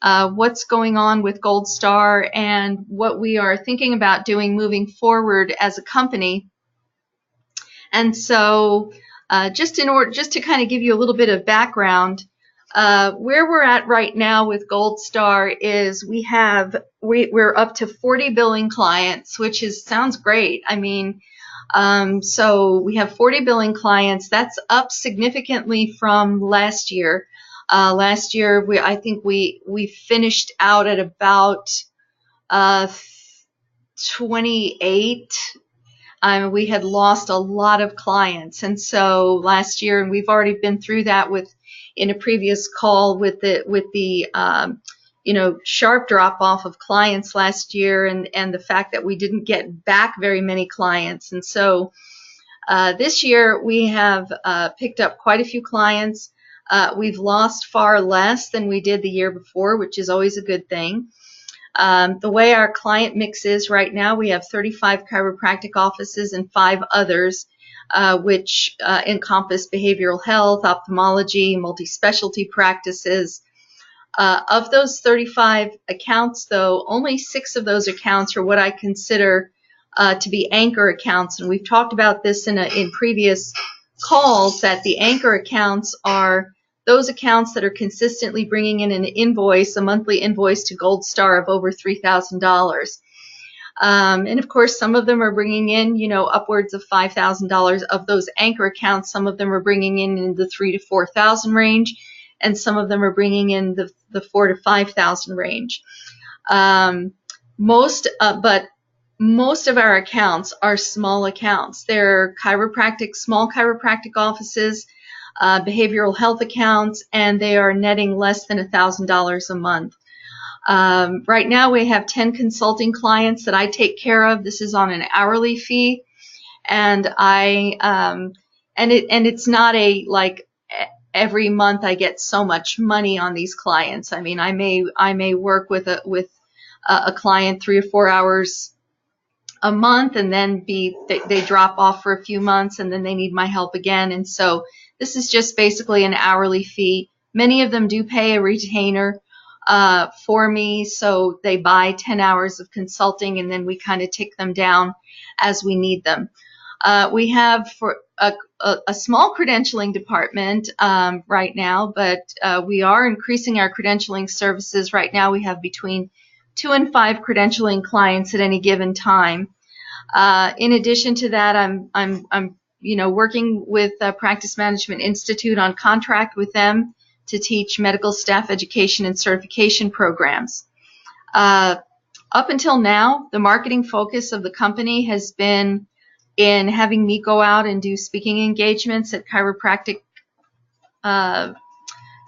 what's going on with Gold Star and what we are thinking about doing moving forward as a company. And so just to kind of give you a little bit of background, where we're at right now with Gold Star is we're up to 40 billing clients, which sounds great. I mean, so we have 40 billing clients. That's up significantly from last year. Last year, I think we finished out at about 28. We had lost a lot of clients, and so last year, and we've already been through that in a previous call with the sharp drop off of clients last year, and the fact that we didn't get back very many clients. And so this year we have picked up quite a few clients. We've lost far less than we did the year before, which is always a good thing. The way our client mix is right now, we have 35 chiropractic offices and 5 others, which encompass behavioral health, ophthalmology, multi-specialty practices. Of those 35 accounts, though, only 6 of those accounts are what I consider to be anchor accounts. And we've talked about this in previous calls, that the anchor accounts are those accounts that are consistently bringing in an invoice, a monthly invoice to Gold Star of over $3,000. And of course, some of them are bringing in, upwards of $5,000 of those anchor accounts. Some of them are bringing in the $3,000 to $4,000 range, and some of them are bringing in the $4,000 to $5,000 range. Most of our accounts are small accounts. They're small chiropractic offices, behavioral health accounts, and they are netting less than $1,000 a month. Right now we have 10 consulting clients that I take care of. This is on an hourly fee, and it's not like every month I get so much money on these clients. I mean, I may work with a client 3 or 4 hours a month, and then they drop off for a few months, and then they need my help again. And so this is just basically an hourly fee. Many of them do pay a retainer for me, so they buy 10 hours of consulting, and then we kind of tick them down as we need them. We have for a small credentialing department right now, but we are increasing our credentialing services. Right now we have between 2 and 5 credentialing clients at any given time. In addition to that, I'm working with Practice Management Institute on contract with them to teach medical staff education and certification programs. Up until now, the marketing focus of the company has been in having me go out and do speaking engagements at chiropractic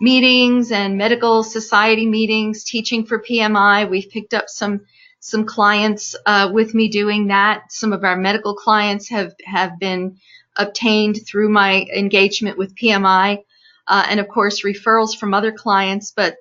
meetings and medical society meetings, teaching for PMI. We've picked up some clients with me doing that. Some of our medical clients have been obtained through my engagement with PMI, and of course referrals from other clients. But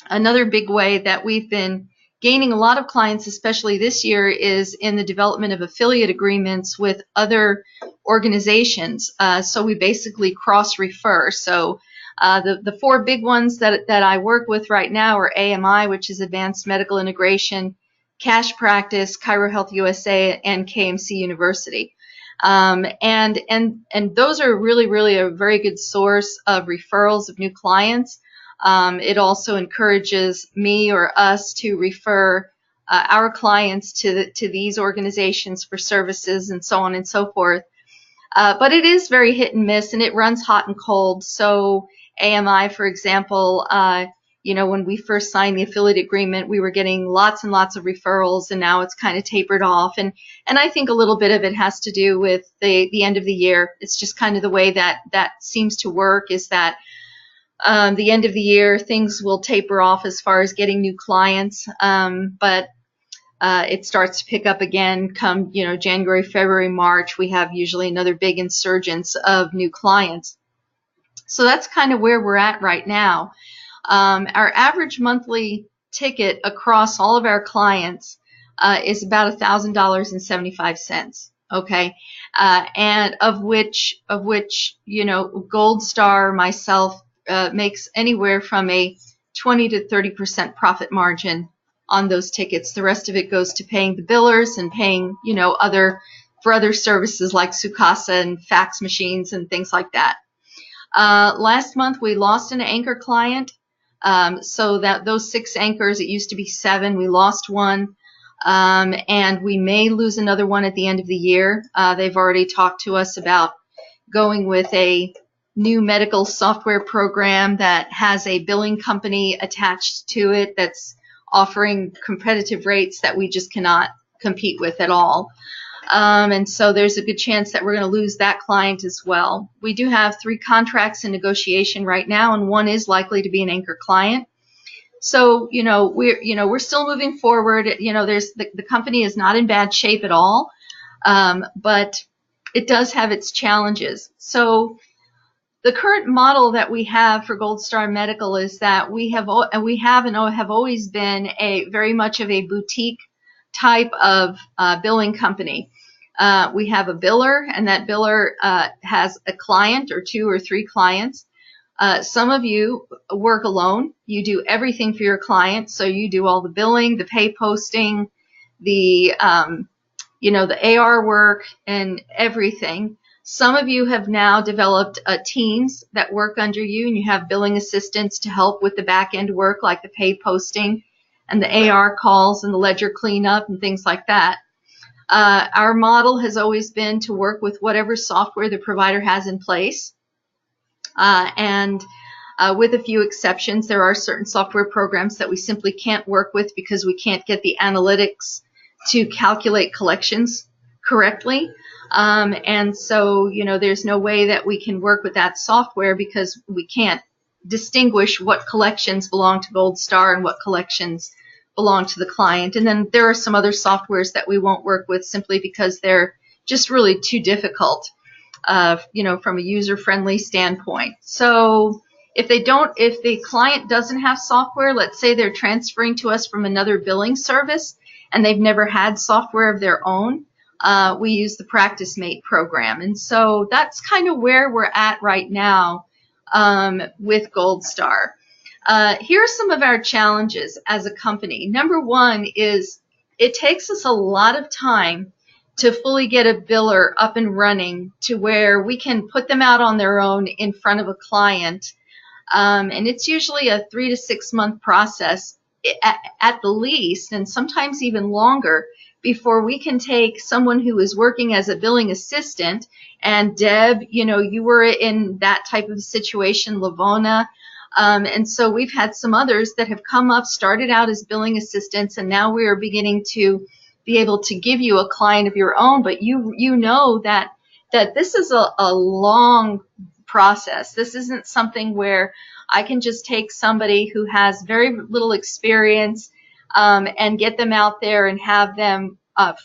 another big way that we've been gaining a lot of clients, especially this year, is in the development of affiliate agreements with other organizations. So we basically cross-refer. So the 4 big ones that I work with right now are AMI, which is Advanced Medical Integration, Cash Practice, ChiroHealth USA, and KMC University. And those are really a very good source of referrals of new clients. It also encourages me or us to refer our clients to these organizations for services and so on and so forth. But it is very hit and miss, and it runs hot and cold. So AMI, for example, when we first signed the affiliate agreement, we were getting lots and lots of referrals, and now it's kind of tapered off. And I think a little bit of it has to do with the end of the year. It's just kind of the way that seems to work, is that the end of the year, things will taper off as far as getting new clients, but it starts to pick up again come, January, February, March. We have usually another big insurgence of new clients. So that's kind of where we're at right now. Our average monthly ticket across all of our clients is about $1,000.75. Okay, and of which Gold Star, myself, makes anywhere from a 20 to 30% profit margin on those tickets. The rest of it goes to paying the billers and paying, for other services like Sukasa and fax machines and things like that. Last month we lost an anchor client. So that those 6 anchors, it used to be 7, we lost one. And we may lose another one at the end of the year. They've already talked to us about going with a new medical software program that has a billing company attached to it that's offering competitive rates that we just cannot compete with at all. And so there's a good chance that we're going to lose that client as well. We do have 3 contracts in negotiation right now, and one is likely to be an anchor client. So, we're still moving forward. The company is not in bad shape at all, but it does have its challenges. So the current model that we have for Gold Star Medical is that we have always been very much of a boutique type of billing company. We have a biller, and that biller has a client or 2 or 3 clients. Some of you work alone. You do everything for your client. So you do all the billing, the pay posting, the AR work and everything. Some of you have now developed teams that work under you, and you have billing assistants to help with the back end work like the pay posting and the AR calls and the ledger cleanup and things like that. Our model has always been to work with whatever software the provider has in place. And with a few exceptions, there are certain software programs that we simply can't work with because we can't get the analytics to calculate collections correctly. And so, there's no way that we can work with that software because we can't distinguish what collections belong to Gold Star and what collections belong to the client. And then there are some other softwares that we won't work with simply because they're just really too difficult. From a user-friendly standpoint. So if the client doesn't have software, let's say they're transferring to us from another billing service and they've never had software of their own, we use the PracticeMate program. And so that's kind of where we're at right now with Gold Star. Here are some of our challenges as a company. Number one is it takes us a lot of time to fully get a biller up and running to where we can put them out on their own in front of a client. And it's usually a 3 to 6 month process at the least, and sometimes even longer, before we can take someone who is working as a billing assistant. And Deb, you were in that type of situation, Lavona. And so we've had some others that have come up, started out as billing assistants, and now we are beginning to be able to give you a client of your own. But you know that this is a long process. This isn't something where I can just take somebody who has very little experience and get them out there and have them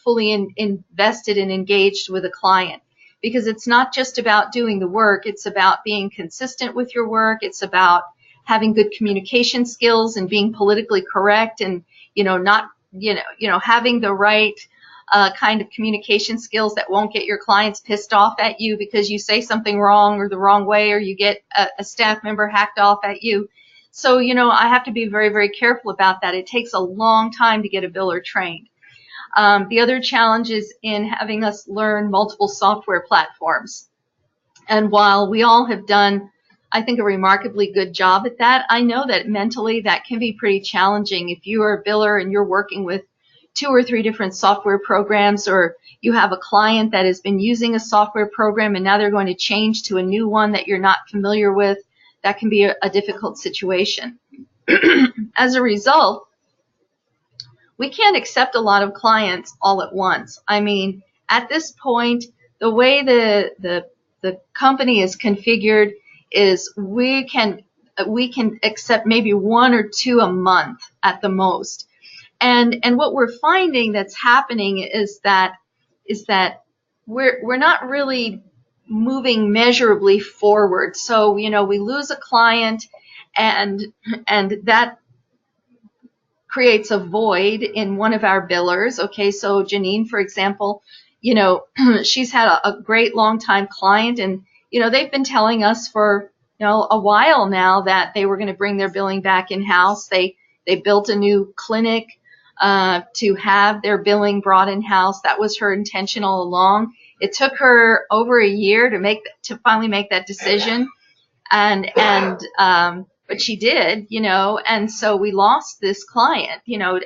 fully invested and engaged with a client. Because it's not just about doing the work, it's about being consistent with your work, it's about having good communication skills and being politically correct and not having the right kind of communication skills that won't get your clients pissed off at you because you say something wrong or the wrong way, or you get a staff member hacked off at you. So, I have to be very, very careful about that. It takes a long time to get a biller trained. The other challenge is in having us learn multiple software platforms. And while we all have done, I think, a remarkably good job at that, I know that mentally that can be pretty challenging. If you are a biller and you're working with 2 or 3 different software programs, or you have a client that has been using a software program and now they're going to change to a new one that you're not familiar with, that can be a difficult situation. As a result, we can't accept a lot of clients all at once. I mean, at this point, the way the company is configured is we can accept maybe 1 or 2 a month at the most. And what we're finding that's happening is that we're not really moving measurably forward. So, we lose a client and that creates a void in one of our billers. Okay, so Janine, for example, she's had a great long time client, and they've been telling us for a while now that they were going to bring their billing back in-house. They built a new clinic to have their billing brought in-house. That was her intention all along. It took her over a year to finally make that decision, but she did, and so we lost this client.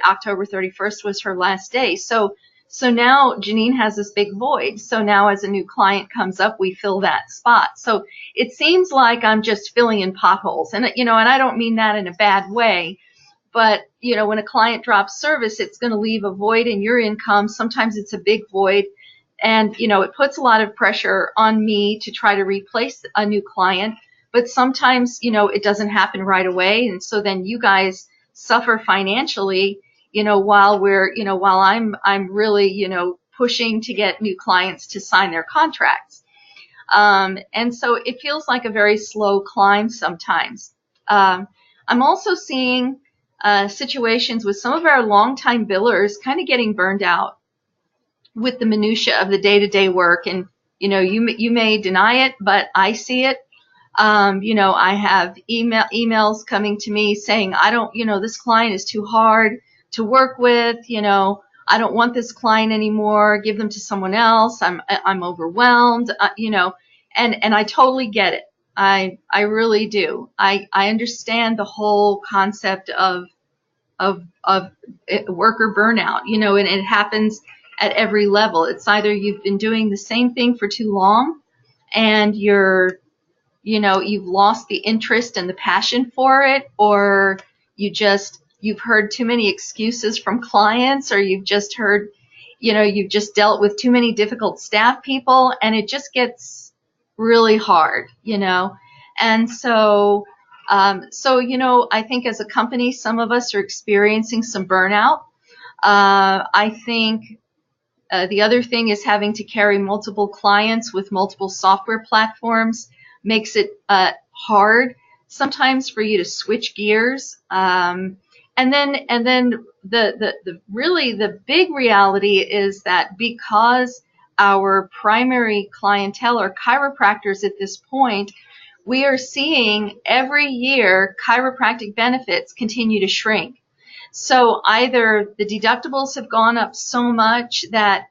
October 31st was her last day. So now Janine has this big void. So now as a new client comes up, we fill that spot. So it seems like I'm just filling in potholes, and I don't mean that in a bad way. But, when a client drops service, it's going to leave a void in your income. Sometimes it's a big void. And, it puts a lot of pressure on me to try to replace a new client. But sometimes, it doesn't happen right away. And so then you guys suffer financially, while I'm really, pushing to get new clients to sign their contracts. And so it feels like a very slow climb sometimes. I'm also seeing situations with some of our longtime billers kind of getting burned out with the minutia of the day-to-day work. And, you may deny it, but I see it. I have emails coming to me saying, this client is too hard to work with. I don't want this client anymore. Give them to someone else. I'm overwhelmed, and I totally get it. I really do. I understand the whole concept of worker burnout, and it happens at every level. It's either you've been doing the same thing for too long and you've lost the interest and the passion for it, or you've heard too many excuses from clients, or you've just dealt with too many difficult staff people, and it just gets really hard, And so, I think as a company, some of us are experiencing some burnout. I think the other thing is having to carry multiple clients with multiple software platforms makes it hard sometimes for you to switch gears. And then the big reality is that because our primary clientele are chiropractors at this point, we are seeing every year chiropractic benefits continue to shrink. So either the deductibles have gone up so much that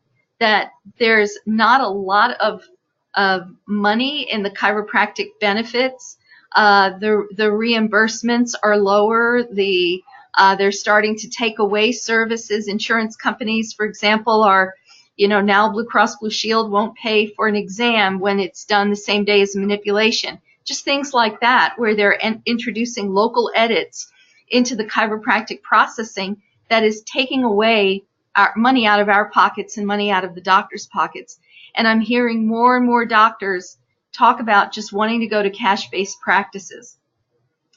there's not a lot of money in the chiropractic benefits. The reimbursements are lower. They're starting to take away services. Insurance companies, for example, are now Blue Cross Blue Shield won't pay for an exam when it's done the same day as manipulation. Just things like that, where they're introducing local edits into the chiropractic processing that is taking away our money out of our pockets and money out of the doctor's pockets. And I'm hearing more and more doctors talk about just wanting to go to cash-based practices.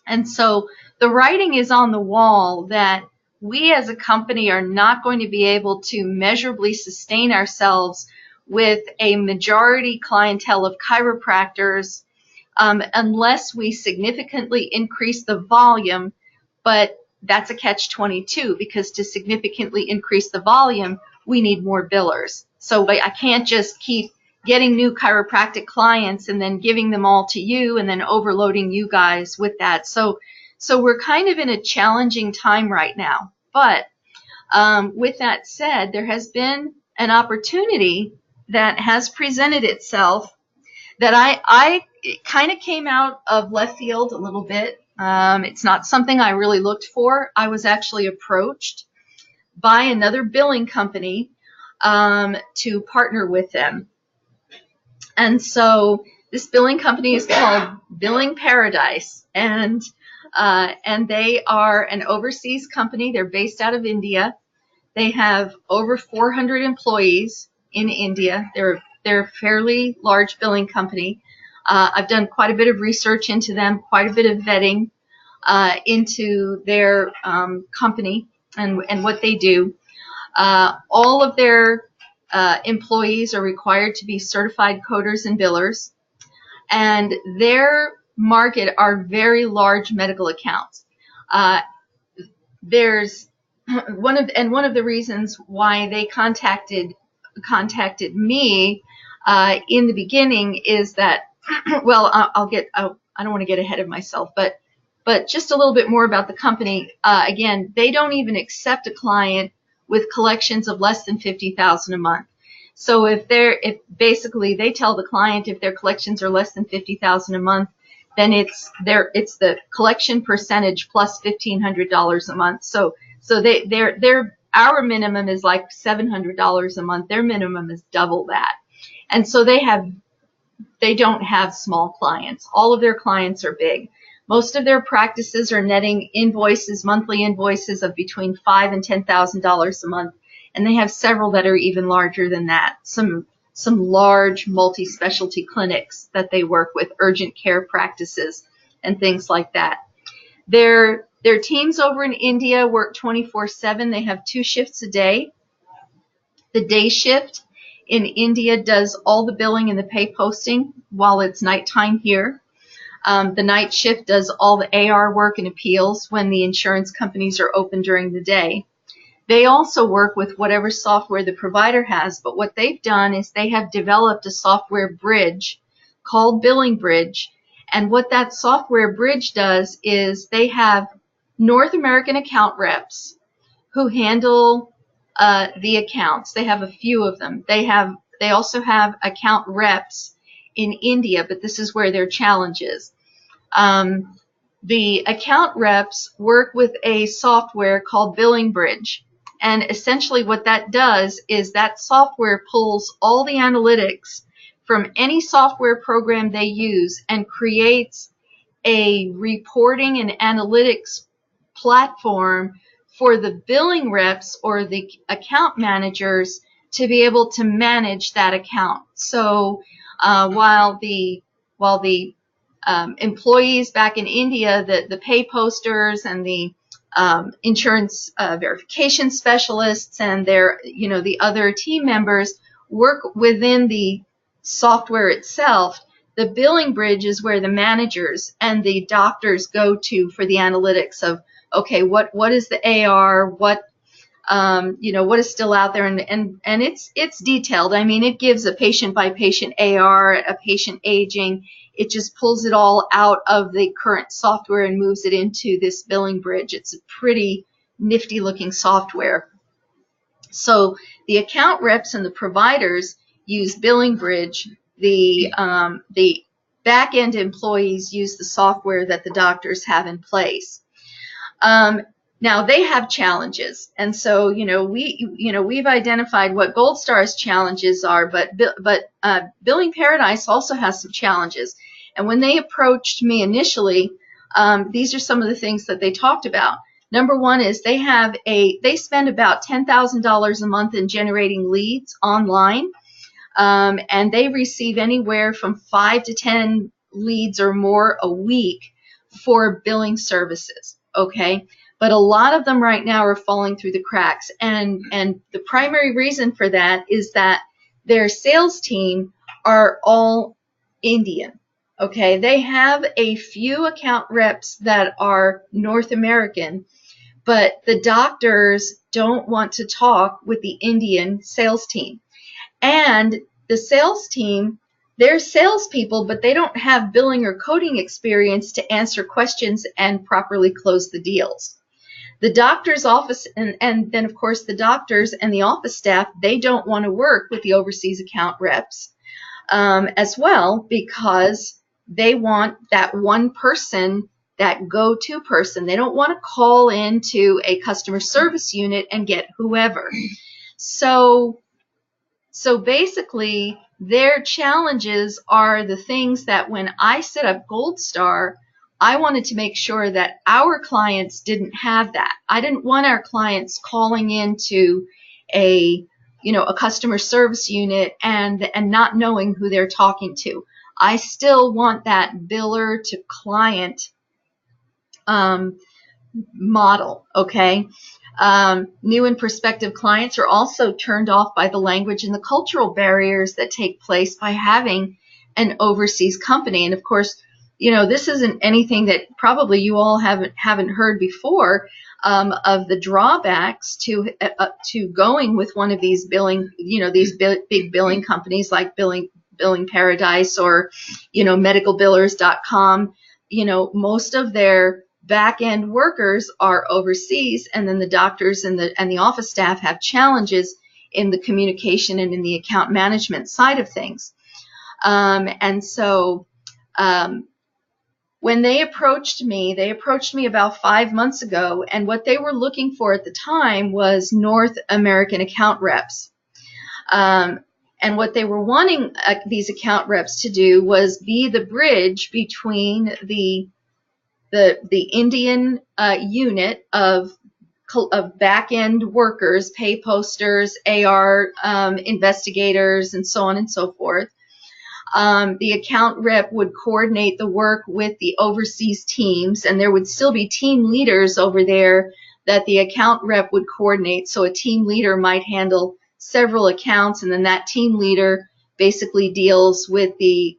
And so the writing is on the wall that we as a company are not going to be able to measurably sustain ourselves with a majority clientele of chiropractors unless we significantly increase the volume. But that's a catch-22, because to significantly increase the volume, we need more billers. So I can't just keep getting new chiropractic clients and then giving them all to you and then overloading you guys with that. So we're kind of in a challenging time right now. But with that said, there has been an opportunity that has presented itself that I kind of came out of left field a little bit. It's not something I really looked for. I was actually approached by another billing company to partner with them. And so this billing company is called Billing Paradise, and they are an overseas company. They're based out of India. They have over 400 employees in India. They're a fairly large billing company. I've done quite a bit of research into them, quite a bit of vetting into their company and what they do. All of their employees are required to be certified coders and billers, and their market are very large medical accounts. There's one of the reasons why they contacted me in the beginning is that, well, I don't want to get ahead of myself, but just a little bit more about the company. Again, they don't even accept a client with collections of less than $50,000 a month. So if basically they tell the client if their collections are less than $50,000 a month, then it's the collection percentage plus $1,500 a month. So our minimum is like $700 a month. Their minimum is double that. And so they don't have small clients. All of their clients are big. Most of their practices are netting invoices, monthly invoices of between $5,000 and $10,000 a month, and they have several that are even larger than that. Some large multi-specialty clinics that they work with, urgent care practices, and things like that. Their teams over in India work 24/7. They have 2 shifts a day. The day shift in India does all the billing and the pay posting while it's nighttime here. The night shift does all the AR work and appeals when the insurance companies are open during the day. They also work with whatever software the provider has, but what they've done is they have developed a software bridge called Billing Bridge. And what that software bridge does is they have North American account reps who handle the accounts. They have a few of them. They also have account reps in India, but this is where their challenge is. The account reps work with a software called Billing Bridge. And essentially what that does is that software pulls all the analytics from any software program they use and creates a reporting and analytics platform for the billing reps or the account managers to be able to manage that account. So while the employees back in India, the pay posters and the insurance verification specialists and the other team members work within the software itself, the Billing Bridge is where the managers and the doctors go to for the analytics of, okay, what is the AR, what is still out there, and it's detailed. I mean, it gives a patient by patient AR, a patient aging. It just pulls it all out of the current software and moves it into this Billing Bridge. It's a pretty nifty looking software. So the account reps and the providers use Billing Bridge. The back end employees use the software that the doctors have in place. Now they have challenges, and so we've identified what Gold Star's challenges are, but Billing Paradise also has some challenges. And when they approached me initially, these are some of the things that they talked about. Number one is they spend about $10,000 a month in generating leads online, and they receive anywhere from 5 to 10 leads or more a week for billing services. Okay. But a lot of them right now are falling through the cracks. And the primary reason for that is that their sales team are all Indian. Okay, they have a few account reps that are North American, but the doctors don't want to talk with the Indian sales team. And the sales team, they're salespeople, but they don't have billing or coding experience to answer questions and properly close the deals. The doctor's office, and then of course the doctors and the office staff, they don't want to work with the overseas account reps as well, because they want that one person, that go-to person. They don't want to call into a customer service unit and get whoever. So basically their challenges are the things that when I set up Gold Star, I wanted to make sure that our clients didn't have that. I didn't want our clients calling into a customer service unit and not knowing who they're talking to. I still want that biller to client model, okay? New and prospective clients are also turned off by the language and the cultural barriers that take place by having an overseas company. And of course, this isn't anything that probably you all haven't heard before of the drawbacks to going with one of these billing, these big billing companies like Billing Paradise or, medicalbillers.com. most of their back end workers are overseas, and then the doctors and the office staff have challenges in the communication and in the account management side of things. And so when they approached me about 5 months ago, and what they were looking for at the time was North American account reps. And what they were wanting these account reps to do was be the bridge between the Indian unit of back-end workers, pay posters, AR investigators, and so on and so forth. The account rep would coordinate the work with the overseas teams, and there would still be team leaders over there that the account rep would coordinate. So a team leader might handle several accounts, and then that team leader basically deals with the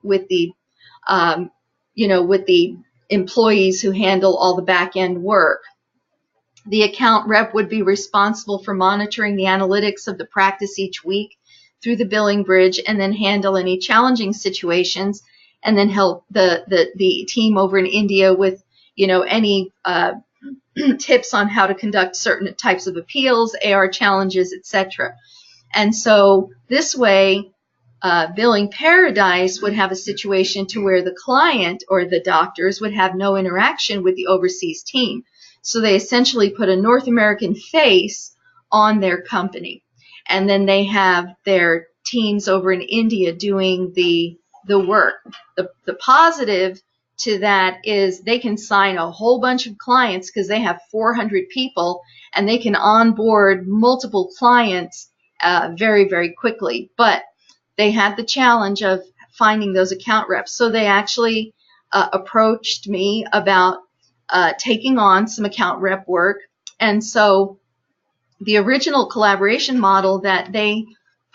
employees who handle all the back-end work. The account rep would be responsible for monitoring the analytics of the practice each week through the billing bridge, and then handle any challenging situations, and then help the team over in India with any tips on how to conduct certain types of appeals, AR challenges, etc. And so this way, Billing Paradise would have a situation to where the client or the doctors would have no interaction with the overseas team. So they essentially put a North American face on their company. And then they have their teams over in India doing the work. The positive to that is they can sign a whole bunch of clients because they have 400 people, and they can onboard multiple clients very, very quickly. But they had the challenge of finding those account reps. So they actually approached me about taking on some account rep work. And so the original collaboration model that they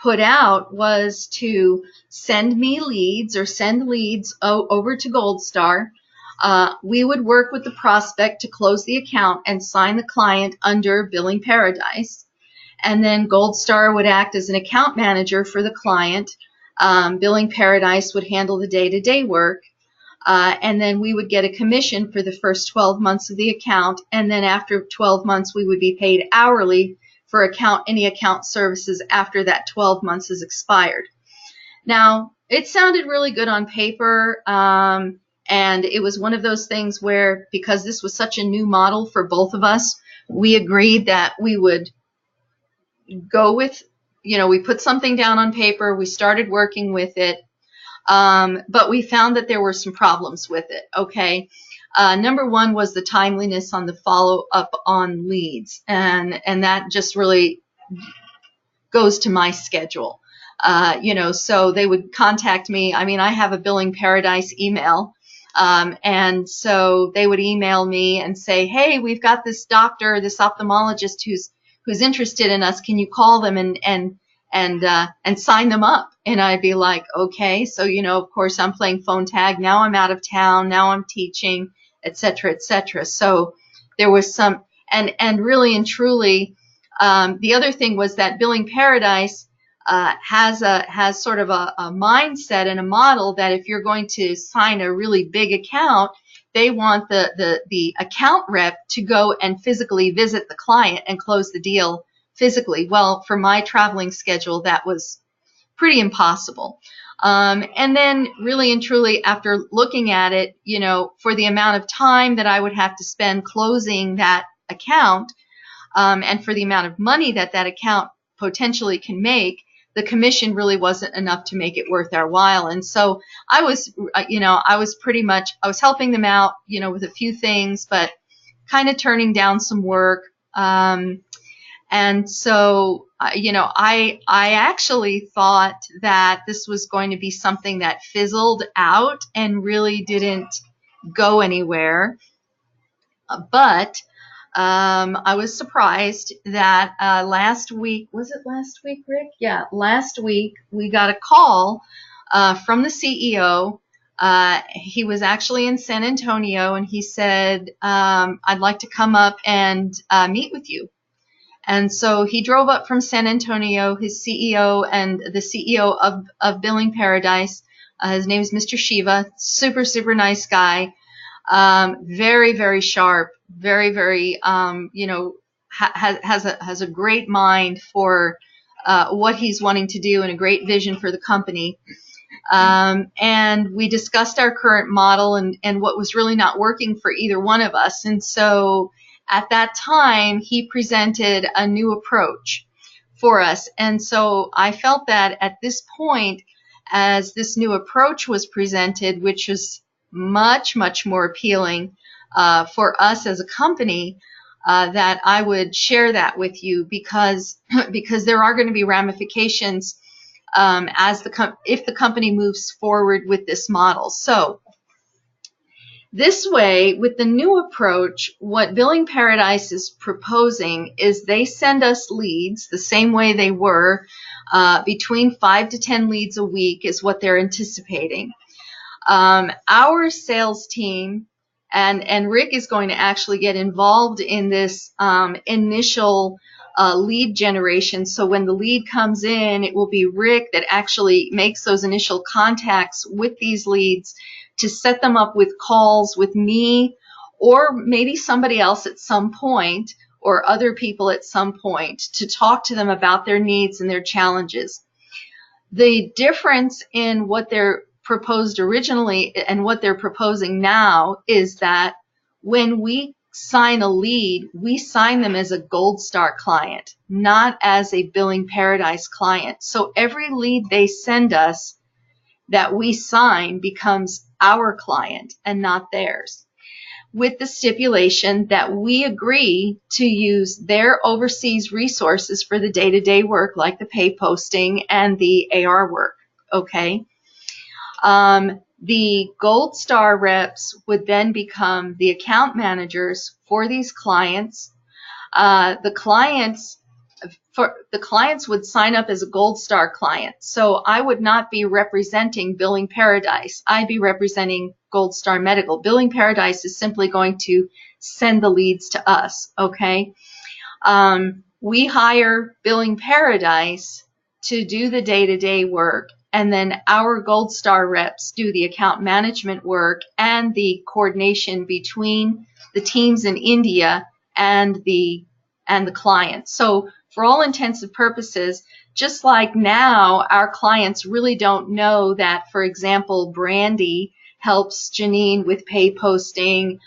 put out was to send me leads, or send leads over to Gold Star. We would work with the prospect to close the account and sign the client under Billing Paradise. And then Gold Star would act as an account manager for the client. Billing Paradise would handle the day-to-day work. And then we would get a commission for the first 12 months of the account. And then after 12 months, we would be paid hourly for any account services after that 12 months is expired. Now, it sounded really good on paper. And it was one of those things where, because this was such a new model for both of us, we agreed that we would go with, we put something down on paper, we started working with it, but we found that there were some problems with it, okay? Number one was the timeliness on the follow-up on leads, and that just really goes to my schedule. So they would contact me. I mean, I have a Billing Paradise email, and so they would email me and say, hey, we've got this doctor, this ophthalmologist who's interested in us. Can you call them and sign them up? And I'd be like, okay. So, of course, I'm playing phone tag. Now I'm out of town. Now I'm teaching, et cetera, et cetera. So there was some, and really and truly, the other thing was that Billing Paradise has sort of a mindset and a model that if you're going to sign a really big account, they want the account rep to go and physically visit the client and close the deal physically. Well, for my traveling schedule, that was pretty impossible. And then really and truly, after looking at it, for the amount of time that I would have to spend closing that account, and for the amount of money that account potentially can make, the commission really wasn't enough to make it worth our while. And so I was helping them out, with a few things, but kind of turning down some work. And so, I actually thought that this was going to be something that fizzled out and really didn't go anywhere. But I was surprised that last week, was it last week, Rick? Yeah, last week we got a call from the CEO. He was actually in San Antonio, and he said, I'd like to come up and meet with you. And so he drove up from San Antonio, his CEO and the CEO of Billing Paradise. His name is Mr. Shiva, super, super nice guy. Very, very sharp, very, very, has a great mind for what he's wanting to do and a great vision for the company. And we discussed our current model and what was really not working for either one of us. And so at that time, he presented a new approach for us. And so I felt that at this point, as this new approach was presented, which was much, much more appealing for us as a company, that I would share that with you because there are going to be ramifications if the company moves forward with this model. So this way, with the new approach, what Billing Paradise is proposing is they send us leads the same way they were, between 5 to 10 leads a week is what they're anticipating. Our sales team, and Rick is going to actually get involved in this initial lead generation. So when the lead comes in, it will be Rick that actually makes those initial contacts with these leads to set them up with calls with me or maybe somebody else at some point or other people at some point to talk to them about their needs and their challenges. The difference in what they're proposed originally and what they're proposing now is that when we sign a lead, we sign them as a Gold Star client, not as a Billing Paradise client. So every lead they send us that we sign becomes our client and not theirs, with the stipulation that we agree to use their overseas resources for the day-to-day work, like the pay posting and the AR work, okay? The Gold Star reps would then become the account managers for these clients. The clients would sign up as a Gold Star client. So I would not be representing Billing Paradise. I'd be representing Gold Star Medical. Billing Paradise is simply going to send the leads to us, okay? We hire Billing Paradise to do the day-to-day work, and then our Gold Star reps do the account management work and the coordination between the teams in India and the client. So for all intents and purposes, just like now, our clients really don't know that, for example, Brandy helps Janine with pay posting.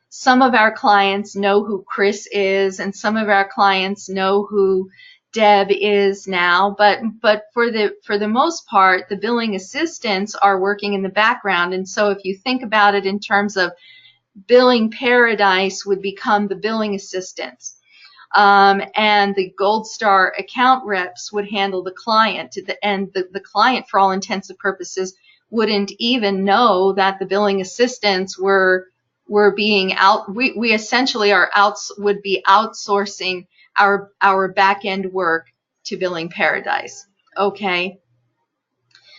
Some of our clients know who Chris is, and some of our clients know who Deb is now, but for the most part, the billing assistants are working in the background. And so if you think about it in terms of Billing Paradise would become the billing assistants. And the Gold Star account reps would handle the client, and the client, for all intents and purposes, wouldn't even know that the billing assistants were being out. We essentially would be outsourcing our back end work to Billing Paradise. Okay.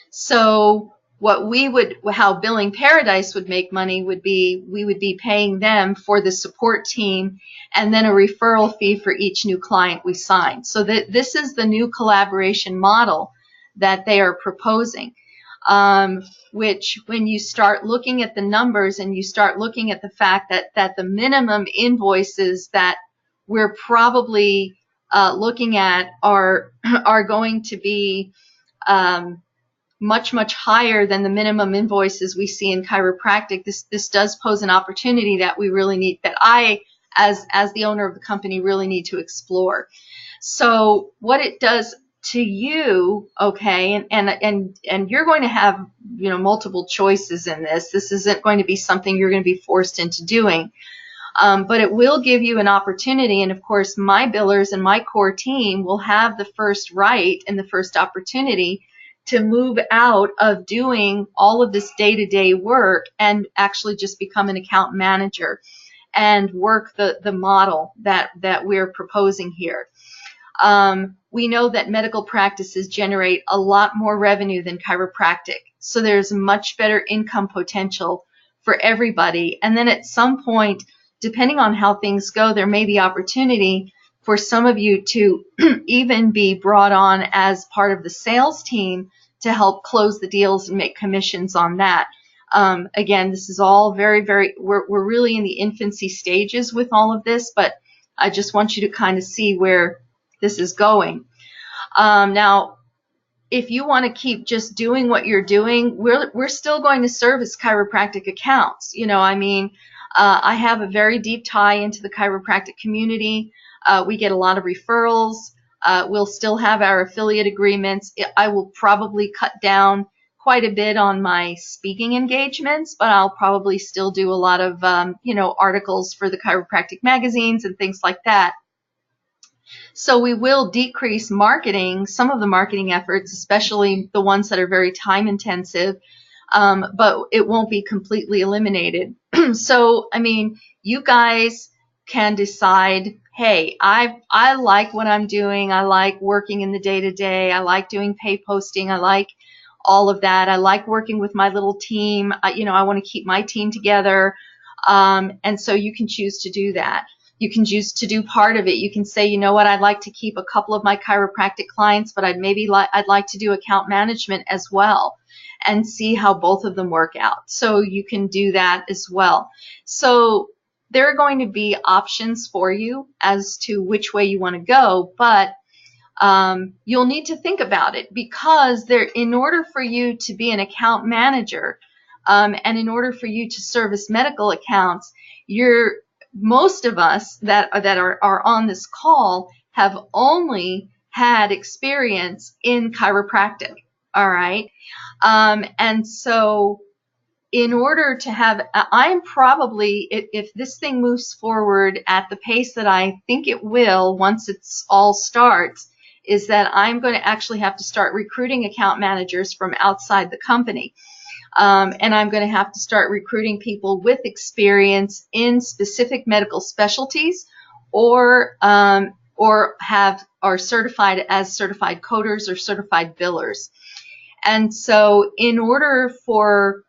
So how Billing Paradise would make money would be, we would be paying them for the support team and then a referral fee for each new client we sign. So this is the new collaboration model that they are proposing, which when you start looking at the numbers and you start looking at the fact that the minimum invoices that we're probably looking at are going to be much, much higher than the minimum invoices we see in chiropractic. This does pose an opportunity that we really need, that I, as the owner of the company, really need to explore. So what it does to you, okay, and you're going to have, multiple choices in this. This isn't going to be something you're going to be forced into doing. But it will give you an opportunity, and of course my billers and my core team will have the first right and the first opportunity to move out of doing all of this day-to-day work and actually just become an account manager and work the model that we're proposing here. We know that medical practices generate a lot more revenue than chiropractic, so there's much better income potential for everybody. And then at some point, depending on how things go, there may be opportunity for some of you to even be brought on as part of the sales team to help close the deals and make commissions on that. Again, this is all we're really in the infancy stages with all of this, but I just want you to kind of see where this is going. Now, if you want to keep just doing what you're doing, we're still going to service chiropractic accounts. I mean, I have a very deep tie into the chiropractic community. We get a lot of referrals. We'll still have our affiliate agreements. I will probably cut down quite a bit on my speaking engagements, but I'll probably still do a lot of, articles for the chiropractic magazines and things like that. So we will decrease marketing, some of the marketing efforts, especially the ones that are very time intensive, but it won't be completely eliminated. So, I mean, you guys can decide, hey, I like what I'm doing. I like working in the day-to-day. I like doing pay posting. I like all of that. I like working with my little team. I want to keep my team together. And so you can choose to do that. You can choose to do part of it. You can say, you know what, I'd like to keep a couple of my chiropractic clients, but I'd like to do account management as well and see how both of them work out. So you can do that as well. So there are going to be options for you as to which way you want to go, but you'll need to think about it, because in order for you to be an account manager, and in order for you to service medical accounts, most of us that are on this call have only had experience in chiropractic. All right. And so in order to have, I'm probably, if this thing moves forward at the pace that I think it will once it's all starts, is that I'm going to actually have to start recruiting account managers from outside the company. And I'm going to have to start recruiting people with experience in specific medical specialties, or are certified as certified coders or certified billers. And so in order for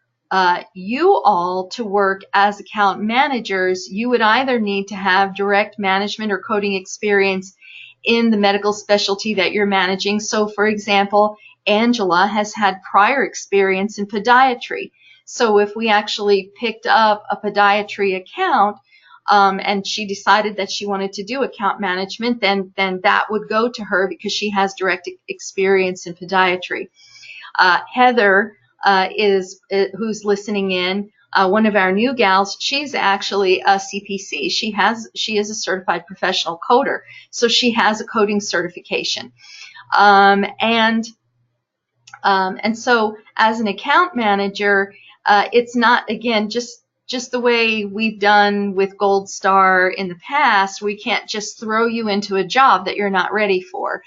you all to work as account managers, you would either need to have direct management or coding experience in the medical specialty that you're managing. So, for example, Angela has had prior experience in podiatry. So if we actually picked up a podiatry account, and she decided that she wanted to do account management, then that would go to her because she has direct experience in podiatry. Heather who's listening in, one of our new gals, she's actually a CPC. She is a certified professional coder, so she has a coding certification. And so as an account manager, it's not, again, just the way we've done with Gold Star in the past. We can't just throw you into a job that you're not ready for.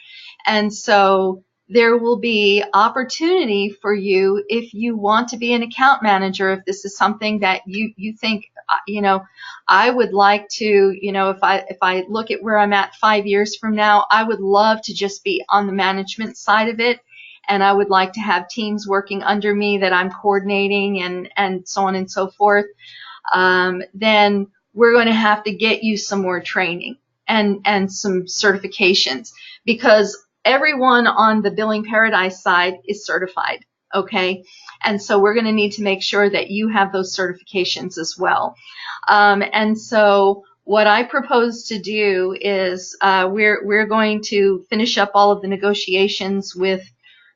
And so there will be opportunity for you if you want to be an account manager, if this is something that you think, I would like to, if I look at where I'm at 5 years from now, I would love to just be on the management side of it. And I would like to have teams working under me that I'm coordinating and so on and so forth. Then we're going to have to get you some more training and some certifications, because everyone on the Billing Paradise side is certified, okay? And so we're going to need to make sure that you have those certifications as well. And so what I propose to do is we're going to finish up all of the negotiations with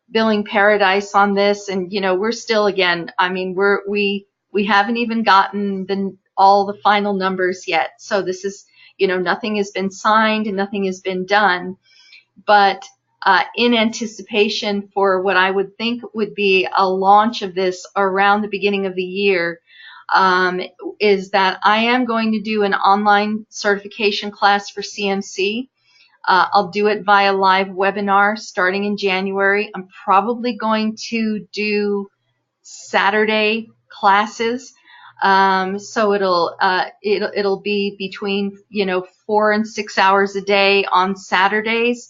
Billing Paradise on this, and we're still, again, I mean, we haven't even gotten all the final numbers yet. So this is, nothing has been signed and nothing has been done, but in anticipation for what I would think would be a launch of this around the beginning of the year, is that I am going to do an online certification class for CMC. I'll do it via live webinar starting in January. I'm probably going to do Saturday classes. So it'll be between 4 and 6 hours a day on Saturdays.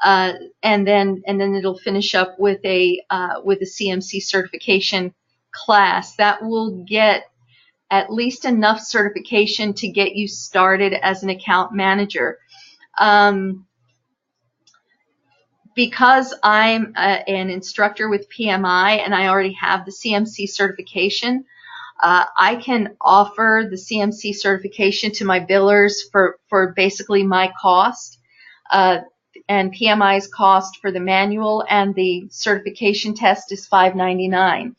And then it'll finish up with a CMC certification class that will get at least enough certification to get you started as an account manager. because I'm an instructor with PMI and I already have the CMC certification, I can offer the CMC certification to my billers for basically my cost. And PMI's cost for the manual and the certification test is $5.99.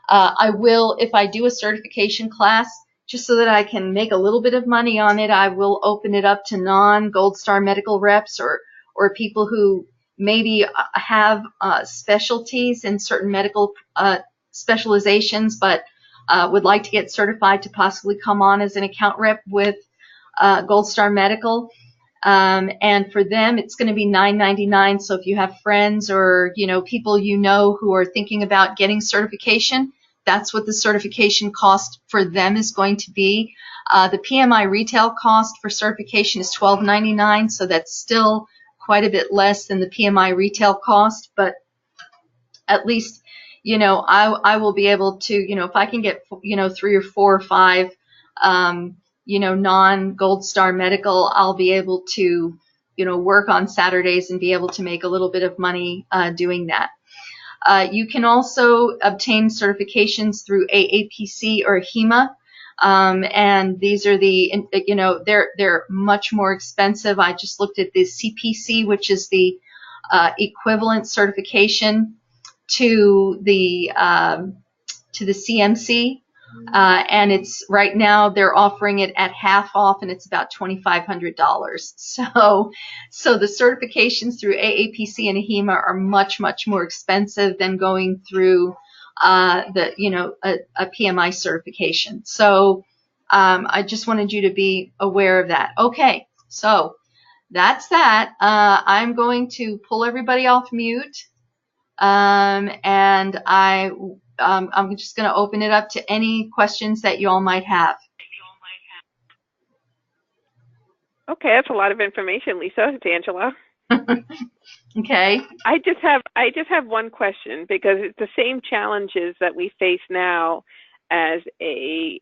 I will, if I do a certification class, just so that I can make a little bit of money on it, I will open it up to non-Gold Star medical reps or people who maybe have specialties in certain medical specializations, but would like to get certified to possibly come on as an account rep with Gold Star Medical. And for them, it's going to be $9.99. So if you have friends or, people who are thinking about getting certification, that's what the certification cost for them is going to be. The PMI retail cost for certification is $12.99. So that's still quite a bit less than the PMI retail cost, but at least, I will be able to, if I can get, 3 or 4 or 5, non-Gold Star Medical, I'll be able to, work on Saturdays and be able to make a little bit of money doing that. You can also obtain certifications through AAPC or HEMA. And these are they're much more expensive. I just looked at the CPC, which is the equivalent certification to the CMC. And it's right now they're offering it at half off, and it's about $2,500. So the certifications through AAPC and HEMA are much, much more expensive than going through a PMI certification. So I just wanted you to be aware of that. Okay, so that's that. I'm going to pull everybody off mute, and I'm just going to open it up to any questions that you all might have. Okay, that's a lot of information, Lisa. It's Angela. Okay. I just have one question, because it's the same challenges that we face now as a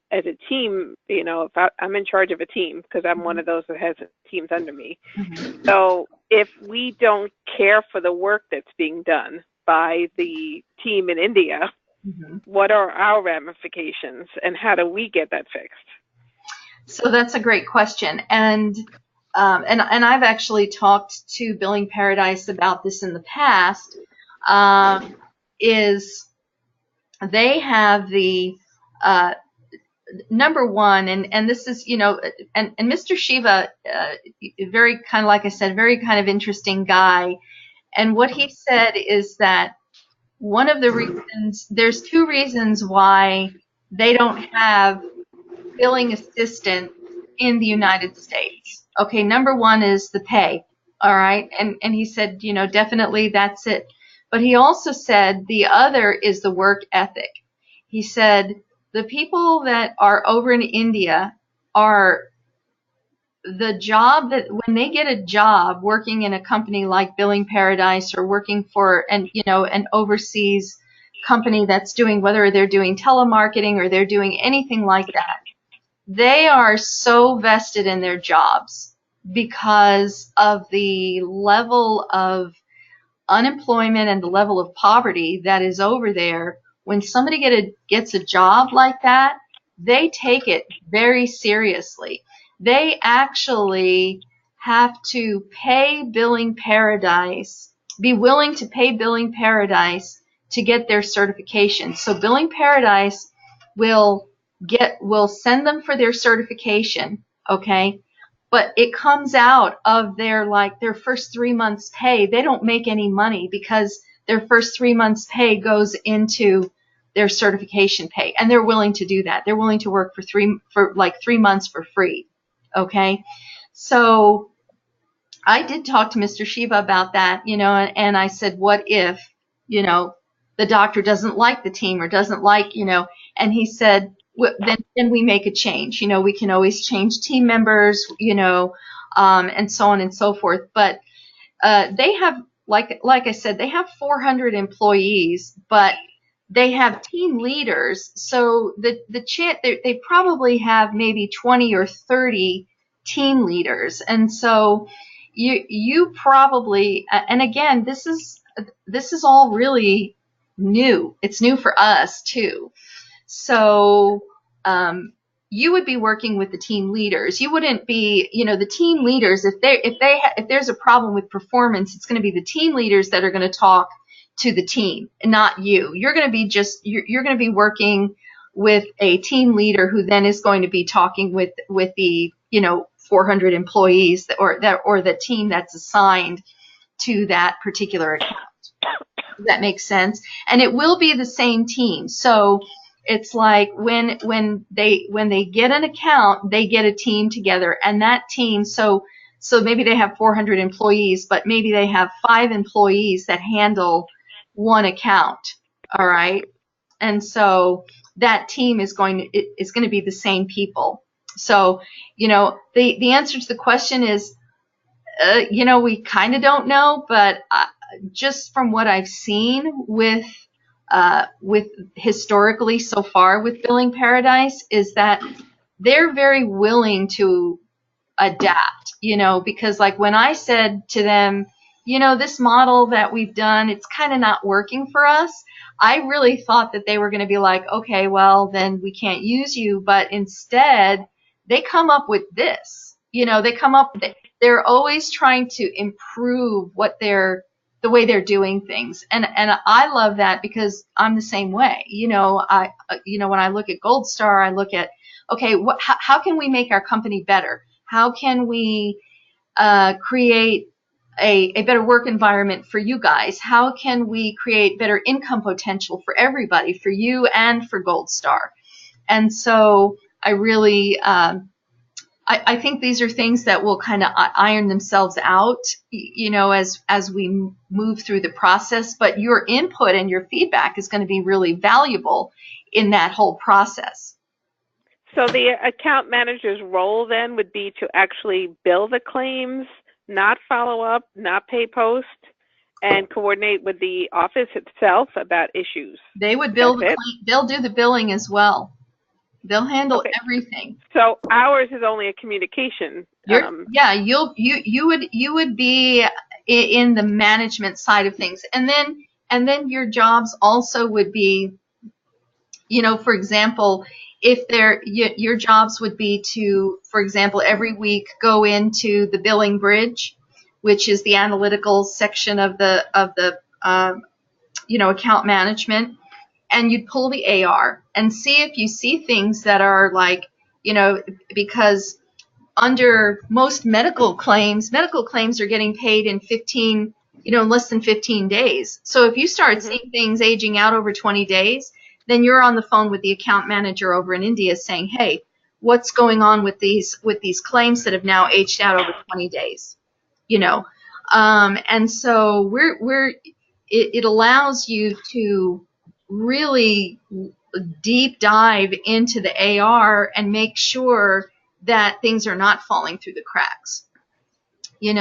team. If I'm in charge of a team, because I'm one of those that has teams under me. Mm-hmm. So if we don't care for the work that's being done by the team in India, mm-hmm. what are our ramifications, and how do we get that fixed? So that's a great question, and I've actually talked to Billing Paradise about this in the past. Is they have the number one, and this is and Mr. Shiva, very kind of, like I said, very kind of interesting guy, and what he said is that one of the reasons, there's 2 reasons why they don't have billing assistant in the United States. Okay, number 1 is the pay, all right? And he said, definitely that's it. But he also said the other is the work ethic. He said the people that are over in India are the job that when they get a job working in a company like Billing Paradise or working for an overseas company that's doing, whether they're doing telemarketing or they're doing anything like that, they are so vested in their jobs because of the level of unemployment and the level of poverty that is over there. When somebody gets a job like that, they take it very seriously. They actually have to pay Billing Paradise, be willing to pay Billing Paradise to get their certification. So Billing Paradise will send them for their certification, okay? But it comes out of their first 3 months pay. They don't make any money because their first 3 months pay goes into their certification pay, and they're willing to do that. They're willing to work for 3 months for free. Okay, so I did talk to Mr. Shiva about that, and I said, what if, the doctor doesn't like the team or doesn't like, and he said, then we make a change. We can always change team members, and so on and so forth. But they have, like I said, they have 400 employees, but they have team leaders, so they probably have maybe 20 or 30 team leaders. And so, you probably, and again, this is all really new. It's new for us too. So you would be working with the team leaders. You wouldn't be, the team leaders. If there's a problem with performance, it's going to be the team leaders that are going to talk to the team, and not you. You're going to be you're going to be working with a team leader who then is going to be talking with the 400 employees or the team that's assigned to that particular account. Does that make sense? And it will be the same team. So it's like when they get an account, they get a team together, and that team, so maybe they have 400 employees, but maybe they have 5 employees that handle one account. All right. And so that team is going to be the same people. So, the answer to the question is, we kind of don't know, but just from what I've seen with historically so far with Billing Paradise, is that they're very willing to adapt, because like when I said to them, this model that we've done, it's kind of not working for us. I really thought that they were going to be like, okay, well, then we can't use you. But instead, they come up with this. They're always trying to improve the way they're doing things. And I love that, because I'm the same way. When I look at Gold Star, I look at, okay, how can we make our company better? How can we create a better work environment for you guys? How can we create better income potential for everybody, for you and for Gold Star? And so I really, I think these are things that will kind of iron themselves out, as we move through the process. But your input and your feedback is going to be really valuable in that whole process. So the account manager's role then would be to actually bill the claims, not follow up, not pay post, and coordinate with the office itself about issues. They would bill they'll do the billing as well. They'll handle everything. So ours is only a communication. You would be in the management side of things, and then your jobs also would be, for example, your jobs would be to, for example, every week go into the billing bridge, which is the analytical section of the account management, and you'd pull the AR and see if you see things that are like, because under most medical claims are getting paid in less than 15 days. So if you start seeing things aging out over 20 days, then you're on the phone with the account manager over in India saying, hey, what's going on with these claims that have now aged out over 20 days? And so it allows you to really deep dive into the AR and make sure that things are not falling through the cracks. They're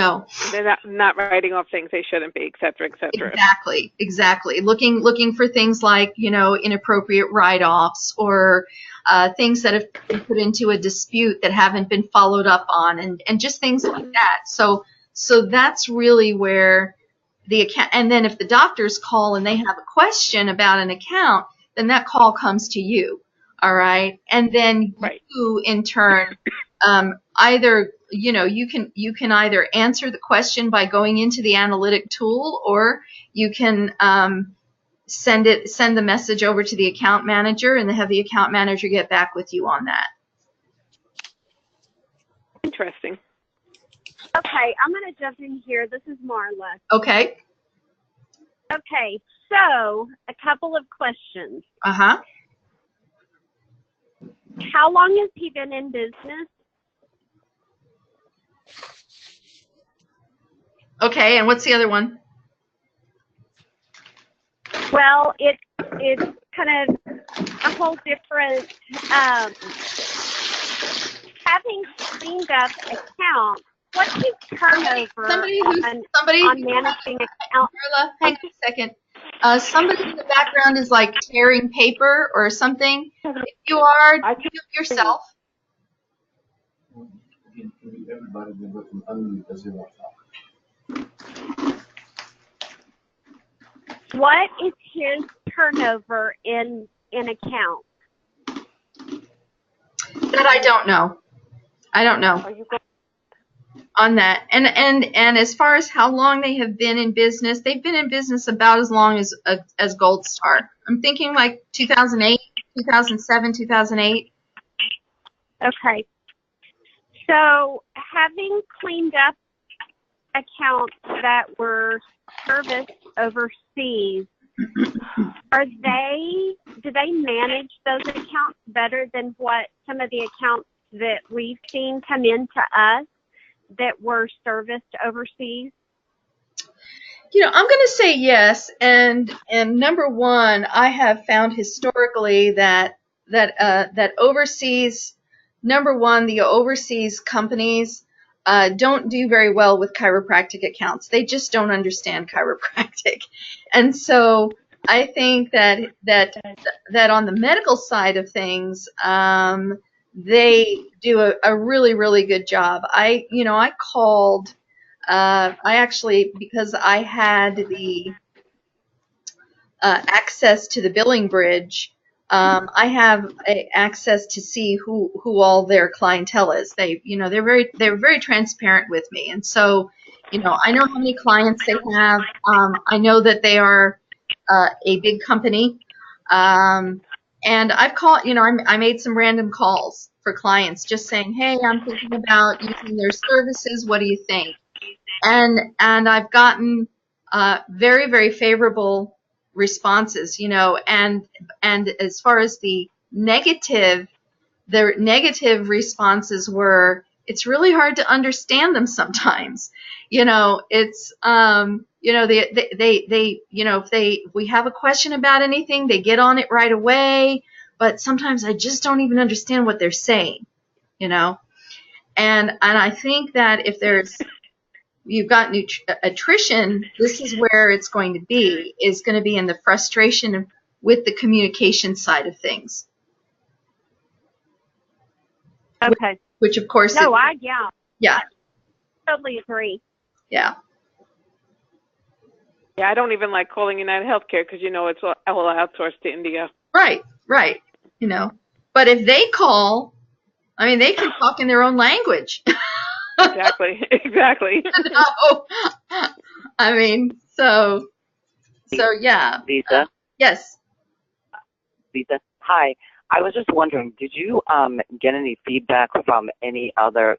not writing off things they shouldn't be, et cetera, et cetera. Exactly. Looking for things like, inappropriate write-offs, or things that have been put into a dispute that haven't been followed up on, and just things like that. So that's really where the account, and then if the doctors call and they have a question about an account, then that call comes to you. All right. And then you in turn, either, you can either answer the question by going into the analytic tool, or you can send the message over to the account manager and have the account manager get back with you on that. Interesting. Okay, I'm going to jump in here. This is Marla. Okay. Okay, so a couple of questions. Uh-huh. How long has he been in business? Okay, and what's the other one? Well, it's kind of a whole different, having cleaned up account, what's his turnover on managing account? Marla, hang on a second. Somebody in the background is like tearing paper or something. If you are, do it yourself. What is his turnover in accounts? That I don't know. I don't know Are you going? on that. And as far as how long they have been in business, they've been in business about as long as Gold Star. I'm thinking like 2008, 2007, 2008. Okay. So having cleaned up accounts that were serviced overseas, do they manage those accounts better than what some of the accounts that we've seen come into us that were serviced overseas? I'm going to say yes. And number one, I have found historically that overseas, number one, the overseas companies don't do very well with chiropractic accounts. They just don't understand chiropractic, and so I think that on the medical side of things, they do a really, really good job. I called. I actually, because I had the access to the billing bridge, I have access to see who all their clientele is. They're very transparent with me, and so I know how many clients they have. I know that they are a big company, and I've called. I made some random calls for clients, just saying, hey, I'm thinking about using their services. What do you think? And I've gotten very, very favorable responses, and as far as the negative responses were, it's really hard to understand them sometimes. It's if we have a question about anything, they get on it right away, but sometimes I just don't even understand what they're saying, and I think that if you've got attrition, this is where it's going to be, is going to be in the frustration with the communication side of things. Okay. Which of course. No, yeah. Totally agree. Yeah. Yeah, I don't even like calling United Healthcare because it's all outsourced to India. Right. But if they call, they can talk in their own language. Exactly. So yeah. Lisa? Yes. Lisa, hi. I was just wondering, did you get any feedback from any other,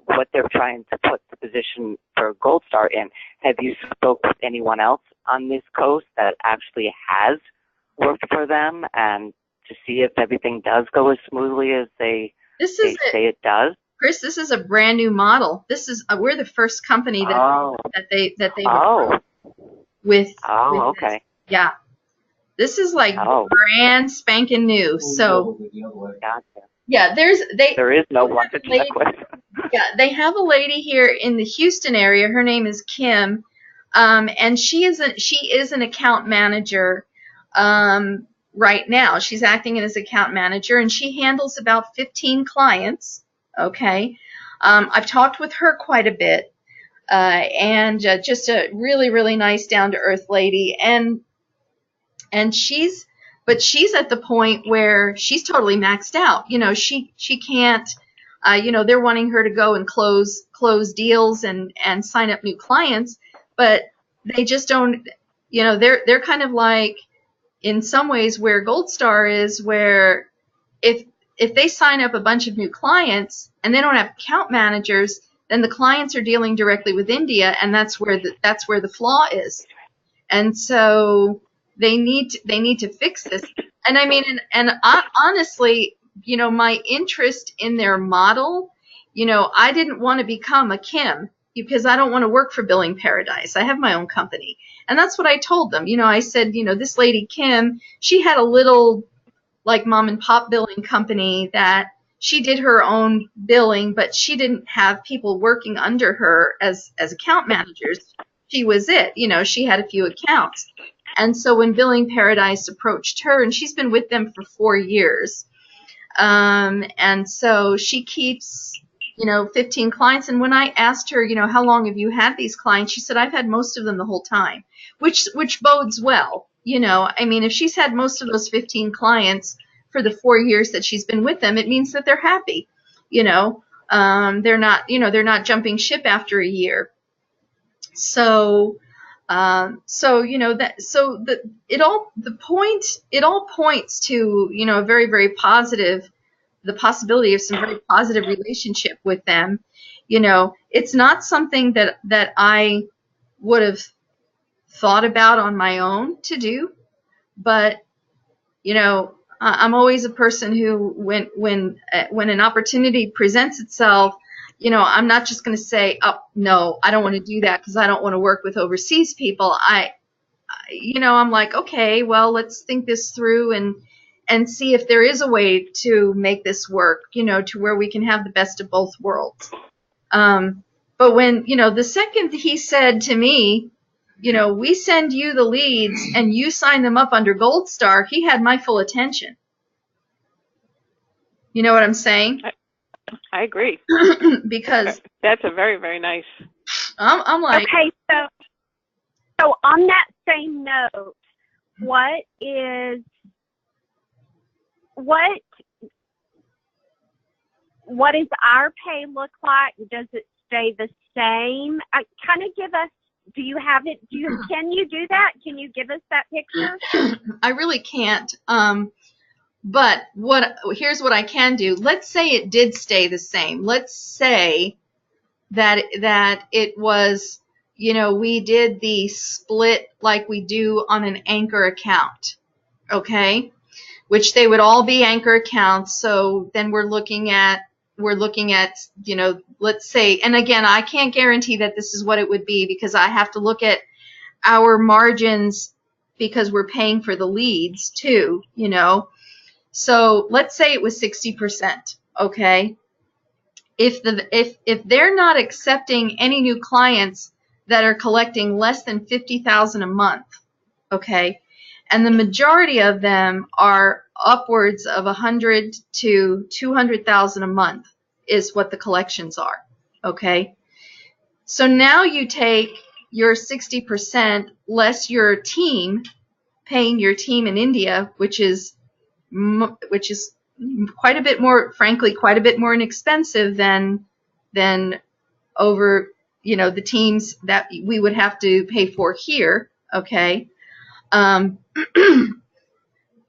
what they're trying to put the position for Gold Star in? Have you spoke with anyone else on this coast that actually has worked for them, and to see if everything does go as smoothly as they say it does? Chris, this is a brand new model. We're the first company that they with. Okay. This. Yeah. This is brand spanking new. So Gotcha. yeah, there is no one to check with. Yeah, they have a lady here in the Houston area. Her name is Kim, and she is an account manager right now. She's acting as account manager, and she handles about 15 clients. Okay, I've talked with her quite a bit, and just a really, really nice, down-to-earth lady, and she's at the point where she's totally maxed out. She can't. They're wanting her to go and close deals and sign up new clients, but they just don't. They're kind of like, in some ways, where Gold Star is, where if they sign up a bunch of new clients and they don't have account managers, then the clients are dealing directly with India, and that's where the flaw is. And so they need to fix this. And honestly, my interest in their model, I didn't want to become a Kim because I don't want to work for Billing Paradise. I have my own company. And that's what I told them. I said, this lady Kim, she had a little mom and pop billing company that she did her own billing, but she didn't have people working under her as account managers. She was it. She had a few accounts. And so when Billing Paradise approached her, and she's been with them for 4 years, and so she keeps 15 clients. And when I asked her, how long have you had these clients? She said, I've had most of them the whole time, which bodes well. I mean, if she's had most of those 15 clients for the 4 years that she's been with them, it means that they're happy. They're not jumping ship after a year. So it all points to, a very, very positive, the possibility of some very positive relationship with them. It's not something that I would have thought about on my own to do, but, I'm always a person who, when an opportunity presents itself, I'm not just going to say, oh, no, I don't want to do that because I don't want to work with overseas people. I'm like, okay, well, let's think this through and see if there is a way to make this work, to where we can have the best of both worlds. But when, the second he said to me, we send you the leads and you sign them up under Gold Star, he had my full attention. You know what I'm saying? I agree. Because that's a very, very nice. I'm like, okay, so on that same note, what does our pay look like? Does it stay the same? Kind of give us. Do you have it? Can you do that? Can you give us that picture? I really can't. But here's what I can do. Let's say it did stay the same. Let's say that it was, we did the split like we do on an anchor account, okay? Which they would all be anchor accounts. So then we're looking at, let's say, and again, I can't guarantee that this is what it would be because I have to look at our margins because we're paying for the leads too, So let's say it was 60%, okay? If they're not accepting any new clients that are collecting less than $50,000 a month, okay, and the majority of them are upwards of $100,000 to $200,000 a month is what the collections are, okay? So now you take your 60% less your team, paying your team in India, which is quite a bit more, frankly, quite a bit more inexpensive than over, the teams that we would have to pay for here, okay?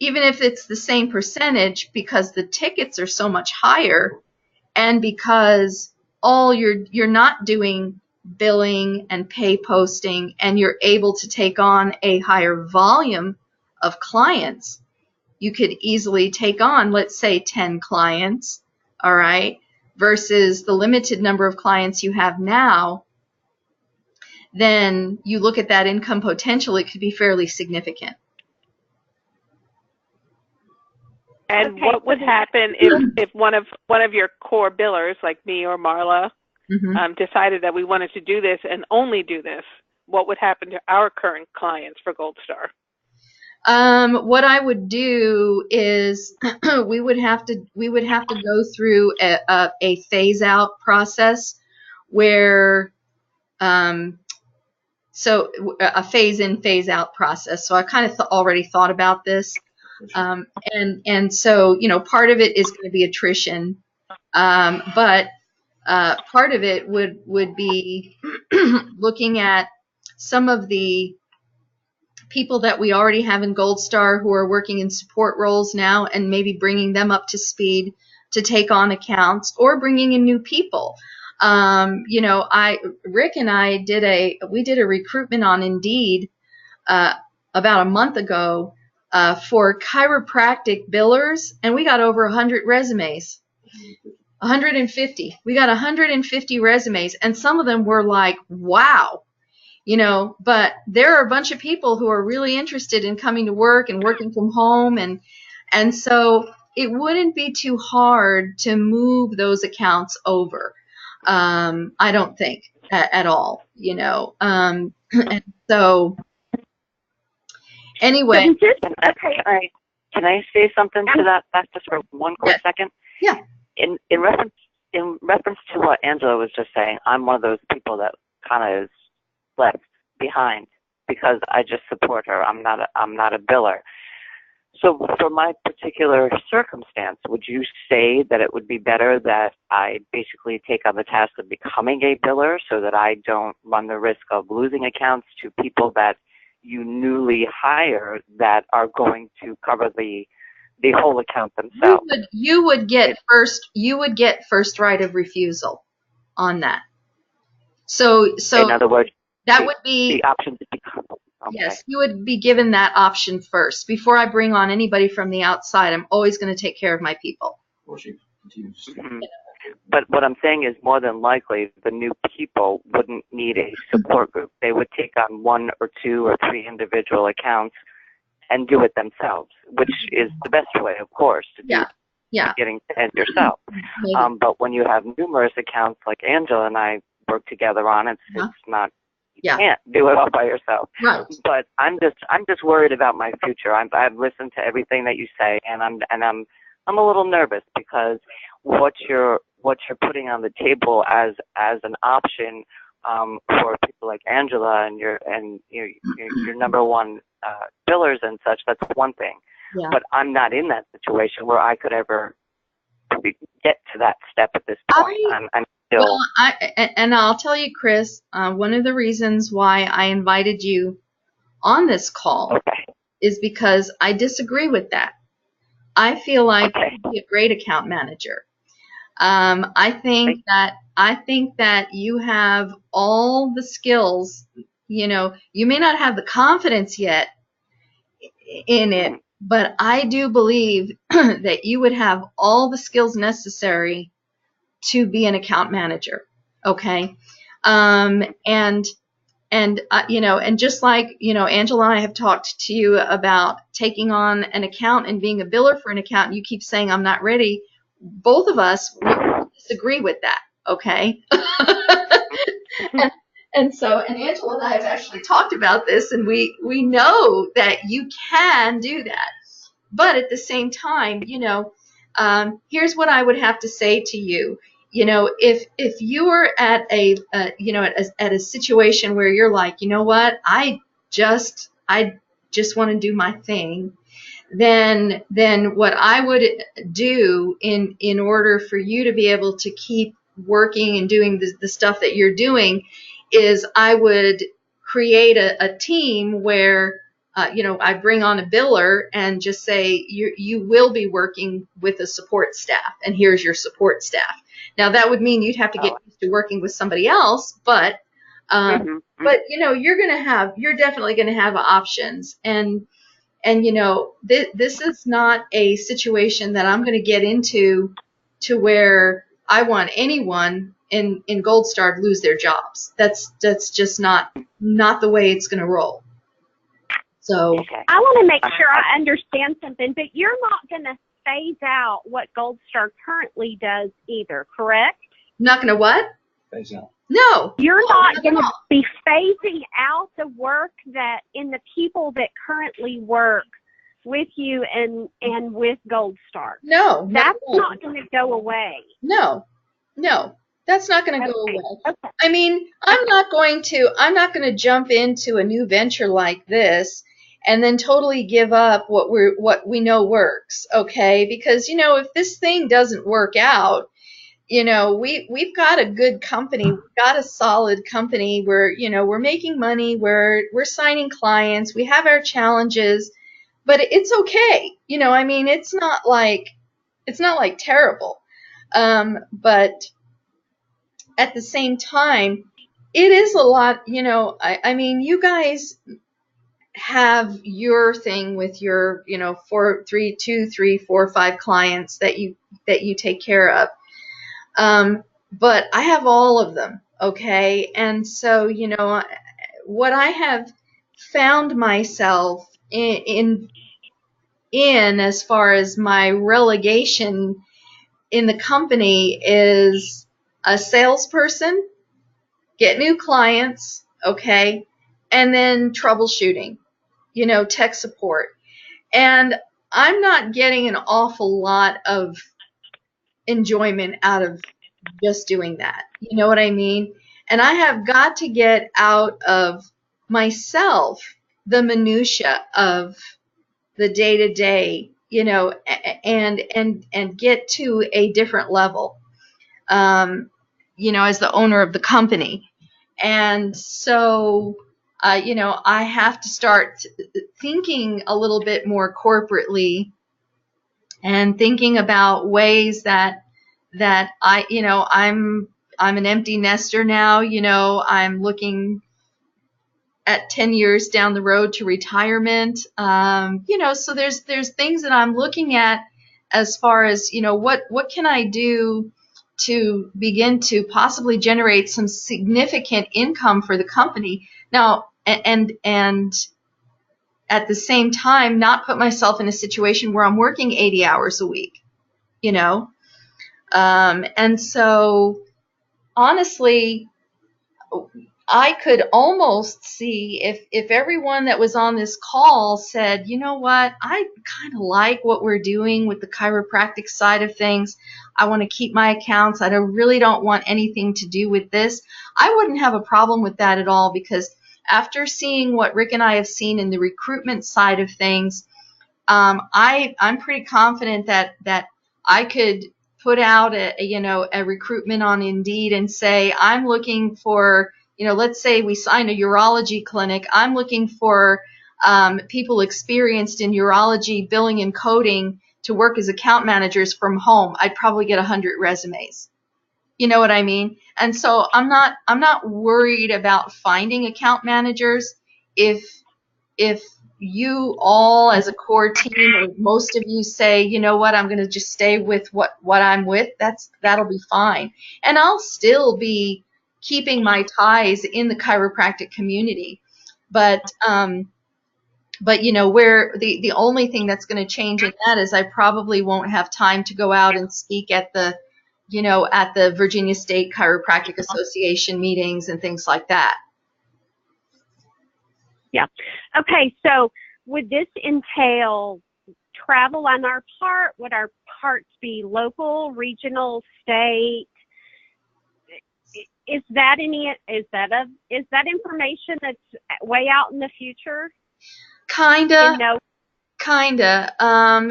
Even if it's the same percentage, because the tickets are so much higher and because you're not doing billing and pay posting and you're able to take on a higher volume of clients, you could easily take on, let's say, 10 clients, all right, versus the limited number of clients you have now. Then you look at that income potential, it could be fairly significant. And what would happen if one of your core billers, like me or Marla, decided that we wanted to do this and only do this? What would happen to our current clients for Gold Star? What I would do is we would have to go through a phase out process where so a phase in, phase out process. So I kind of already thought about this. And so, part of it is going to be attrition. But part of it would be looking at some of the people that we already have in Gold Star who are working in support roles now and maybe bringing them up to speed to take on accounts or bringing in new people. Rick and I did a recruitment on Indeed about a month ago for chiropractic billers, and we got over 100 resumes. 150. We got 150 resumes, and some of them were like, wow. But there are a bunch of people who are really interested in coming to work and working from home, and so it wouldn't be too hard to move those accounts over. I don't think at all, and so anyway. Okay. All right. Can I say something to that? That's just for one quick second. Yeah. In reference in reference to what Angela was just saying, I'm one of those people that kind of is left behind because I just support her. I'm not a biller. So for my particular circumstance, would you say that it would be better that I basically take on the task of becoming a biller so that I don't run the risk of losing accounts to people that you newly hire that are going to cover the whole account themselves? You would get first right of refusal on that. So In other words, that would be the option to become. Okay. Yes, you would be given that option first. Before I bring on anybody from the outside, I'm always going to take care of my people. Mm-hmm. But what I'm saying is more than likely the new people wouldn't need a support group. They would take on 1 or 2 or 3 individual accounts and do it themselves, which is the best way, of course, to do getting to end yourself. But when you have numerous accounts like Angela and I work together on, it's not. You can't do it all by yourself. Right. But I'm just worried about my future. I've listened to everything that you say, and I'm a little nervous because what you're putting on the table as an option for people like Angela and your number one billers and such. That's one thing. Yeah. But I'm not in that situation where I could ever get to that step at this point. I'm still. Well, and I'll tell you, Chris, one of the reasons why I invited you on this call is because I disagree with that. I feel like you'd be a great account manager. I think that you have all the skills. You know, you may not have the confidence yet in it, but I do believe that you would have all the skills necessary to be an account manager. Okay. And just like, Angela and I have talked to you about taking on an account and being a biller for an account, and you keep saying, I'm not ready. Both of us disagree with that. Okay. And Angela and I have actually talked about this, and we know that you can do that. But at the same time, here's what I would have to say to you. If you are at a situation where you're like, you know what, I just want to do my thing, then what I would do in order for you to be able to keep working and doing the stuff that you're doing is I would create a team where I bring on a biller and just say you will be working with a support staff, and here's your support staff. Now that would mean you'd have to get used to working with somebody else, but you're definitely going to have options, and this is not a situation that I'm going to get into to where I want anyone in Gold Star to lose their jobs. That's just not the way it's going to roll. So I want to make sure I understand something, but you're not going to phase out what Gold Star currently does either, correct? Not going to what? Phase out. No. You're not going to be phasing out the work that in the people that currently work with you and with Gold Star. No. That's not going to go away. No. That's not going to go away. Okay. I mean, I'm not going to jump into a new venture like this and then totally give up what we know works, okay? Because if this thing doesn't work out, we've got a good company, we've got a solid company where we're making money, we're signing clients, we have our challenges, but it's okay. It's not like terrible, but at the same time, it is a lot. You guys have your thing with your 2, 3, 4, 5 clients that you take care of. But I have all of them, okay? And so, what I have found myself in as far as my relegation in the company is a salesperson, get new clients, okay, and then troubleshooting, tech support. And I'm not getting an awful lot of enjoyment out of just doing that. You know what I mean? And I have got to get out of myself the minutia of the day to day, and get to a different level, as the owner of the company. And so, I have to start thinking a little bit more corporately and thinking about ways that I'm an empty nester now. I'm looking at 10 years down the road to retirement. So there's things that I'm looking at as far as, what can I do to begin to possibly generate some significant income for the company now, and at the same time not put myself in a situation where I'm working 80 hours a week, and so honestly, I could almost see if everyone that was on this call said, you know what, I kind of like what we're doing with the chiropractic side of things. I want to keep my accounts. I really don't want anything to do with this. I wouldn't have a problem with that at all, because after seeing what Rick and I have seen in the recruitment side of things, I'm pretty confident that I could put out a recruitment on Indeed and say, I'm looking for, let's say we sign a urology clinic. I'm looking for people experienced in urology, billing, and coding to work as account managers from home. I'd probably get 100 resumes. You know what I mean? And so I'm not worried about finding account managers. If you all as a core team, or most of you, say, you know what, I'm going to just stay with what I'm with, that'll be fine. And I'll still be keeping my ties in the chiropractic community. But where the only thing that's going to change in that is I probably won't have time to go out and speak at the Virginia State Chiropractic Association meetings and things like that. Yeah. Okay, so would this entail travel on our part? Would our parts be local, regional, state? Is that information that's way out in the future? Kinda. No. Kinda.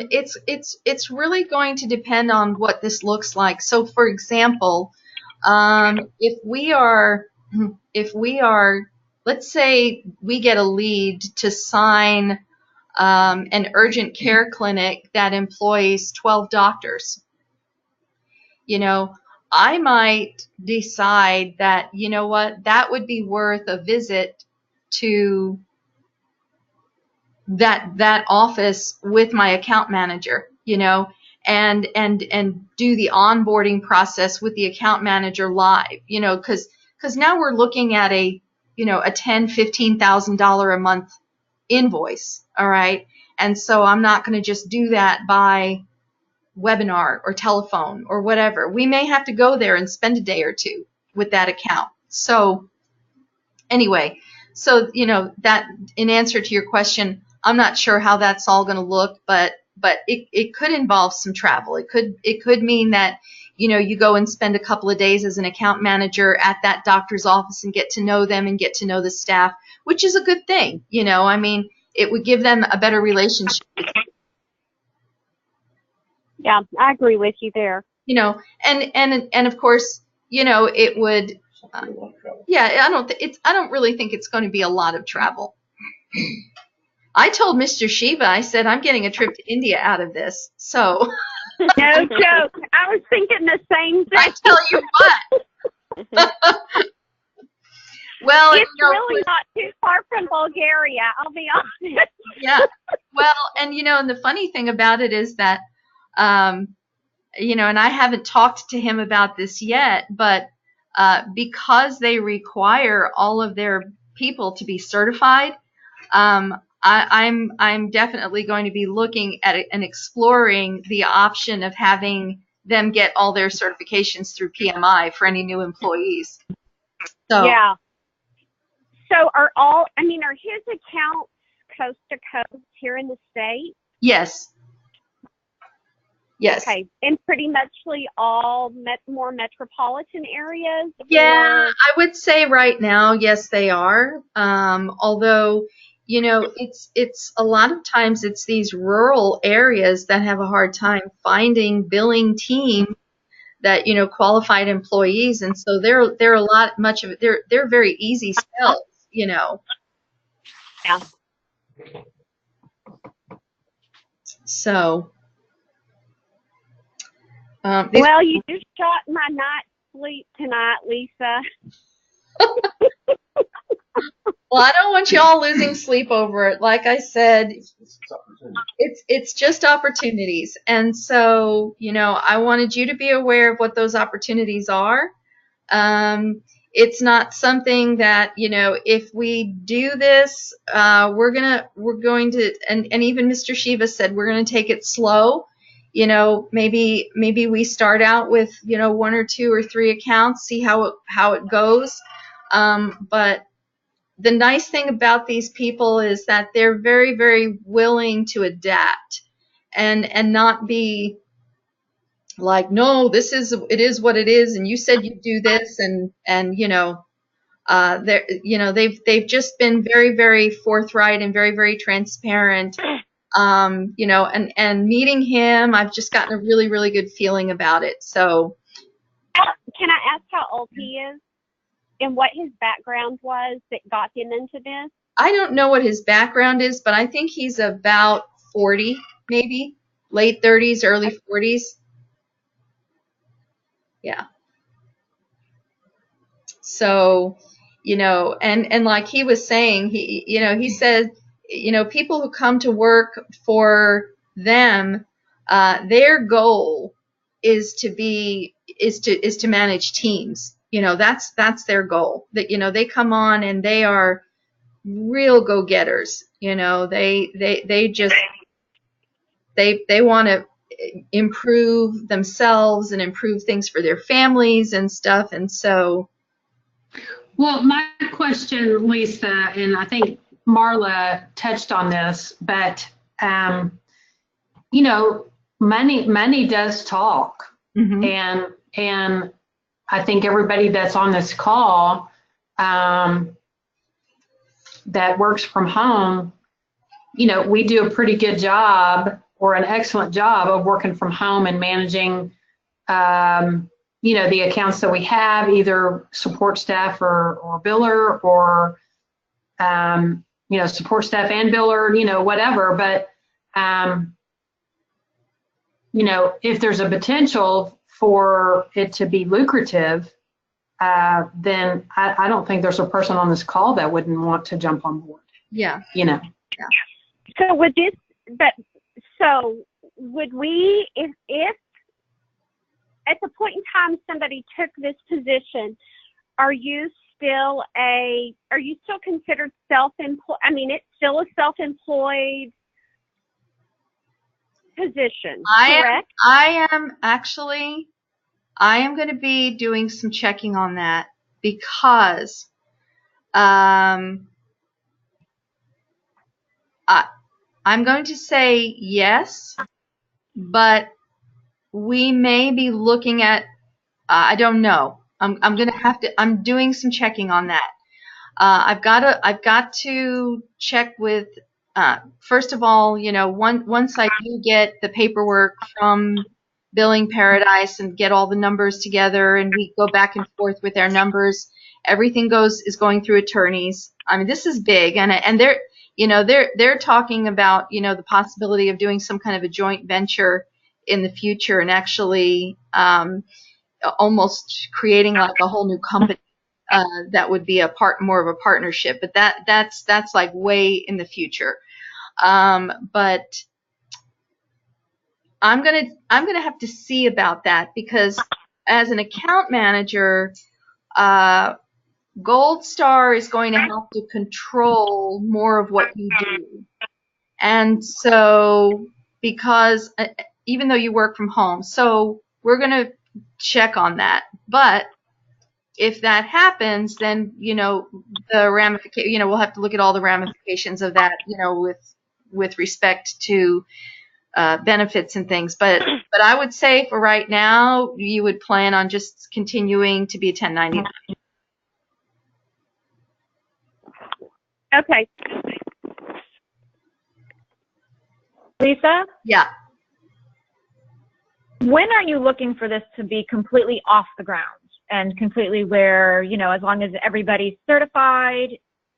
It's really going to depend on what this looks like. So, for example, if we are, let's say we get a lead to sign an urgent care clinic that employs 12 doctors. I might decide that, that would be worth a visit to that office with my account manager, and do the onboarding process with the account manager live, because now we're looking at a $10,000-$15,000 a month invoice. All right. And so I'm not going to just do that by webinar or telephone or whatever. We may have to go there and spend a day or two with that account. So anyway, that, in answer to your question, I'm not sure how that's all going to look, but it could involve some travel. It could mean that, you go and spend a couple of days as an account manager at that doctor's office and get to know them and get to know the staff, which is a good thing. I mean, it would give them a better relationship. Yeah, I agree with you there. And of course, it would. Yeah, I don't really think it's going to be a lot of travel. I told Mr. Shiva, I said, I'm getting a trip to India out of this. So. No joke. I was thinking the same thing. I tell you what. Well, it's really not too far from Bulgaria, I'll be honest. Yeah. Well, and the funny thing about it is that, and I haven't talked to him about this yet, but because they require all of their people to be certified, I'm definitely going to be looking at it and exploring the option of having them get all their certifications through PMI for any new employees. So yeah. So are his accounts coast to coast here in the state? Yes. Yes. Okay, in pretty much all more metropolitan areas? Yeah, Or I would say right now, yes, they are. Although, it's a lot of times it's these rural areas that have a hard time finding billing team that, qualified employees, and so they're a lot much of it. They're very easy sells. yeah. So, Well, you just shot my night's sleep tonight, Lisa. well, I don't want you all losing sleep over it. Like I said, it's just opportunities. And so, I wanted you to be aware of what those opportunities are. It's not something that, if we do this, we're going to, and even Mr. Shiva said, we're going to take it slow. Maybe we start out with, 1 or 2 or 3 accounts, see how it goes. But the nice thing about these people is that they're very, very willing to adapt and not be like, no, it is what it is, and you said you'd do this, and they've just been very, very forthright and very, very transparent. And meeting him, I've just gotten a really, really good feeling about it. So, Can I ask how old he is and what his background was that got him into this? I don't know what his background is, but I think he's about 40, maybe late 30s, early 40s. Yeah. So, and like he was saying, he said, people who come to work for them, their goal is to manage teams. That's their goal. That, they come on and they are real go-getters. They want to improve themselves and improve things for their families and stuff. And so, well, my question, Lisa, and I think Marla touched on this, but money does talk, mm-hmm. and I think everybody that's on this call that works from home, we do a pretty good job or an excellent job of working from home and managing the accounts that we have, either support staff or biller, or support staff and biller, whatever. But if there's a potential for it to be lucrative, then I don't think there's a person on this call that wouldn't want to jump on board. Yeah. Yeah. So would we, if at the point in time somebody took this position, are you still considered self-employed? I mean, it's still a self-employed position, correct? I am going to be doing some checking on that, because I'm going to say yes, but we may be looking at, I don't know. I'm doing some checking on that. I've got to check with, first of all, once I do get the paperwork from Billing Paradise and get all the numbers together and we go back and forth with our numbers, everything is going through attorneys. I mean, this is big, and they're talking about, the possibility of doing some kind of a joint venture in the future, and actually almost creating like a whole new company that would be more of a partnership. But that's like way in the future. But I'm gonna have to see about that, because as an account manager, Gold Star is going to have to control more of what you do. And so, because even though you work from home, so we're going to check on that. But if that happens, then, the ramification, we'll have to look at all the ramifications of that, with respect to benefits and things. But I would say for right now, you would plan on just continuing to be a 1099. Okay. Lisa, Yeah. when are you looking for this to be completely off the ground and completely where, you know, as long as everybody's certified,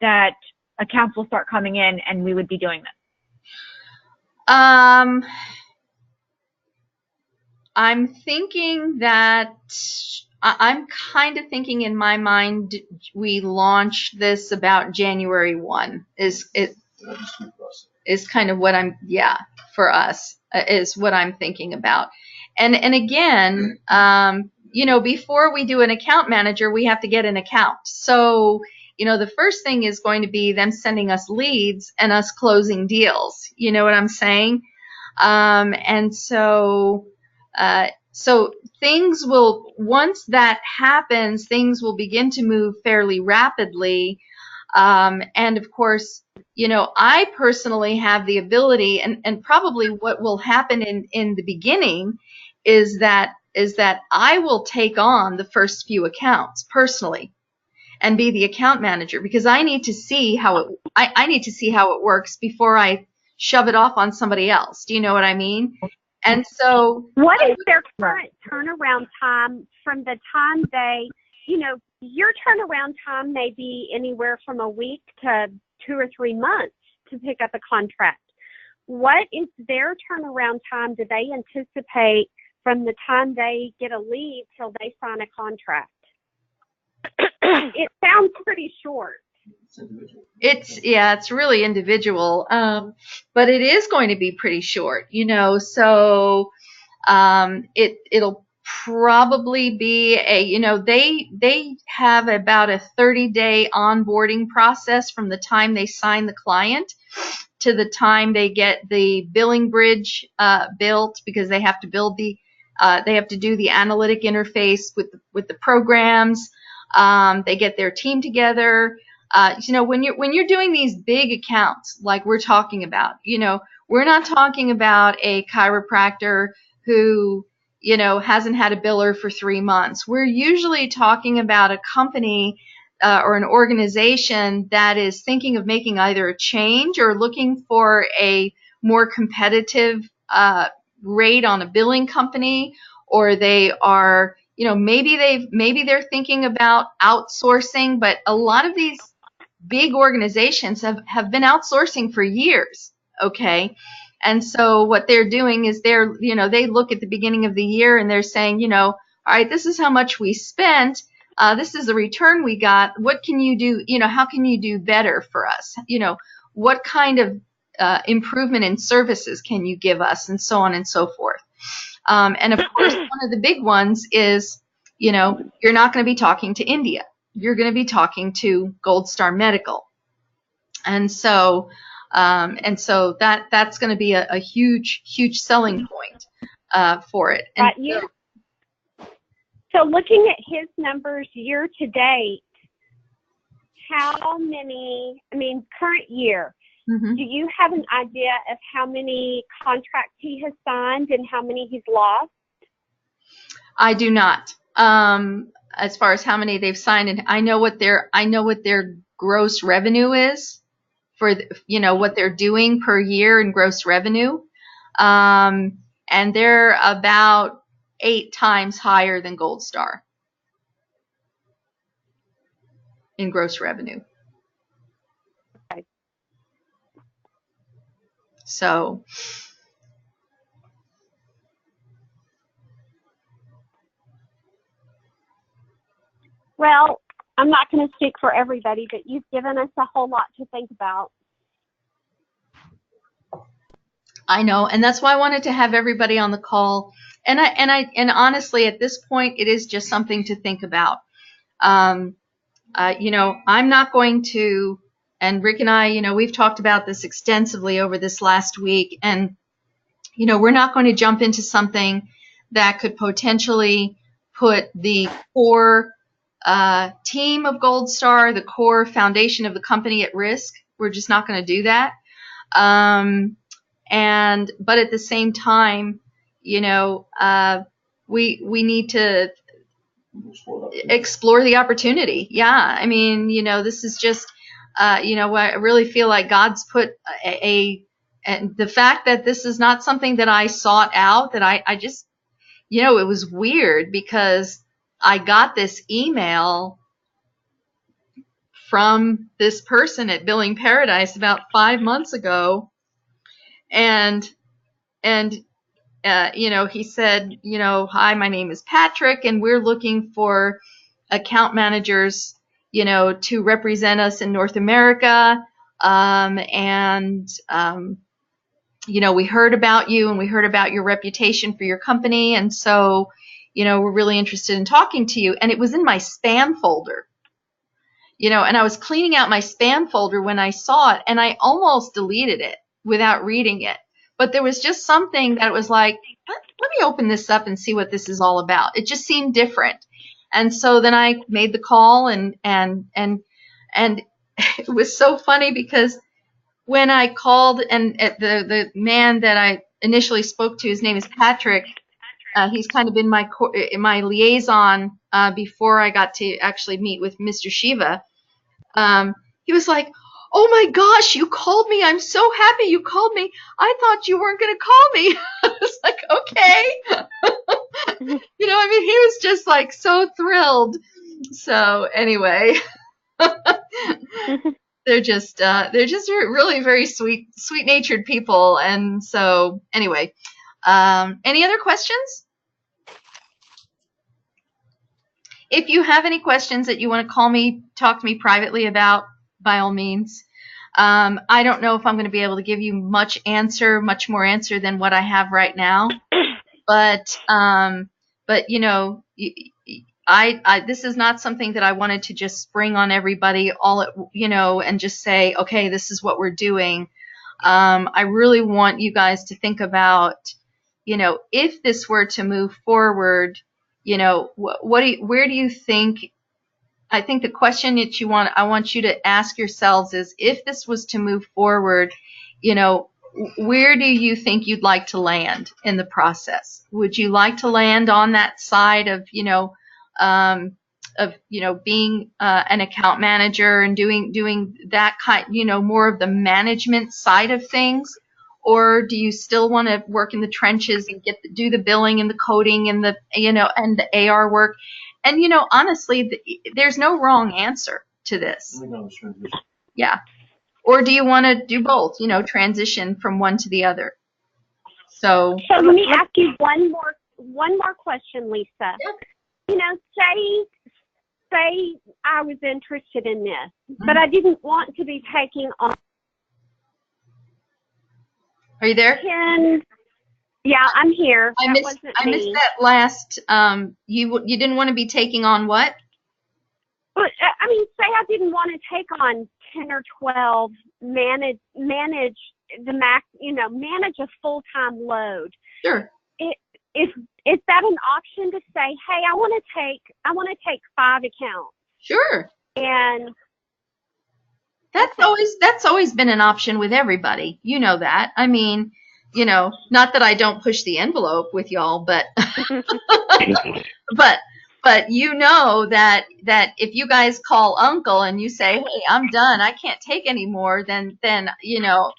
that accounts will start coming in and we would be doing this? I'm thinking that I'm kind of thinking in my mind we launch this about January 1 is kind of what I'm, for us is what I'm thinking about. And again, you know, before we do an account manager, we have to get an account. So, you know, the first thing is going to be them sending us leads and us closing deals. You know what I'm saying? And so things will, once that happens, things will begin to move fairly rapidly. And of course, you know, I personally have the ability, and probably what will happen in the beginning is that I will take on the first few accounts personally and be the account manager, because I need to see how it works before I shove it off on somebody else. Do you know what I mean? And so, what is their current turnaround time from the time they, you know, your turnaround time may be anywhere from a week to 2 or 3 months to pick up a contract. What is their turnaround time do they anticipate from the time they get a lead till they sign a contract? It sounds pretty short. It's really individual, but it is going to be pretty short, you know. So it'll probably be you know, they have about a 30-day onboarding process from the time they sign the client to the time they get the billing bridge built, because they have to build they have to do the analytic interface with the programs. They get their team together. You know, when you're doing these big accounts like we're talking about, you know, we're not talking about a chiropractor who, you know, hasn't had a biller for 3 months. We're usually talking about a company or an organization that is thinking of making either a change or looking for a more competitive rate on a billing company, or they are, you know, maybe they're thinking about outsourcing. But a lot of these big organizations have been outsourcing for years. Okay. And so what they're doing is they look at the beginning of the year and they're saying, you know, all right, this is how much we spent. This is the return we got. What can you do? You know, how can you do better for us? You know, what kind of improvement in services can you give us, and so on and so forth. And of course, one of the big ones is, you know, you're not going to be talking to India. You're going to be talking to Gold Star Medical. And so that's going to be a huge selling point for it. And so looking at his numbers year to date, how many, I mean, current year, do you have an idea of how many contracts he has signed and how many he's lost? I do not. As far as how many they've signed, and I know what their gross revenue is for, you know, what they're doing per year in gross revenue. And they're about 8 times higher than Gold Star in gross revenue. Okay. So, well, I'm not going to speak for everybody, but you've given us a whole lot to think about. I know, and that's why I wanted to have everybody on the call. And honestly, at this point, it is just something to think about. You know, I'm not going to, and Rick and I, you know, we've talked about this extensively over this last week, and, you know, we're not going to jump into something that could potentially put the core team of Gold Star, the core foundation of the company, at risk. We're just not going to do that. but at the same time, you know, we need to explore the opportunity. Yeah, I mean, you know, this is just, you know, I really feel like God's put and the fact that this is not something that I sought out, that I just, you know, it was weird because I got this email from this person at Billing Paradise about 5 months ago, and you know, he said, you know, hi, my name is Patrick, and we're looking for account managers, you know, to represent us in North America. You know, we heard about you and we heard about your reputation for your company. And so, you know, we're really interested in talking to you. And it was in my spam folder, you know, and I was cleaning out my spam folder when I saw it, and I almost deleted it without reading it. But there was just something that was like, let me open this up and see what this is all about. It just seemed different. And so then I made the call, and it was so funny because when I called, and the man that I initially spoke to, his name is Patrick. He's kind of been my liaison before I got to actually meet with Mr. Shiva. He was like, "Oh my gosh, you called me. I'm so happy you called me. I thought you weren't going to call me." I was like, "Okay." You know, I mean, he was just like so thrilled. So anyway, they're just really very sweet-natured people. And so anyway, any other questions? If you have any questions that you want to talk to me privately about, by all means. I don't know if I'm going to be able to give you much more answer than what I have right now. But you know, this is not something that I wanted to just spring on everybody you know, and just say, okay, this is what we're doing. I really want you guys to think about, you know, if this were to move forward, you know, where do you think? I think the question that I want you to ask yourselves is, if this was to move forward, you know, where do you think you'd like to land in the process? Would you like to land on that side of, you know, being an account manager and doing that kind, you know, more of the management side of things? Or do you still want to work in the trenches and do the billing and the coding and the, you know, and the AR work? And, you know, honestly, there's no wrong answer to this. Yeah. Or do you want to do both, you know, transition from one to the other? So let me ask you one more question, Lisa. Yeah. You know, say I was interested in this, but I didn't want to be taking on. Are you there? Yeah, I'm here. I missed that last. You didn't want to be taking on what? But I mean, say I didn't want to take on 10 or 12, manage the max, you know, manage a full-time load. Sure. Is that an option to say, hey, I want to take 5 accounts? Sure. And that's always been an option with everybody. You know that. I mean, you know, not that I don't push the envelope with y'all, but but you know that if you guys call Uncle and you say, hey, I'm done, I can't take any more, then you know,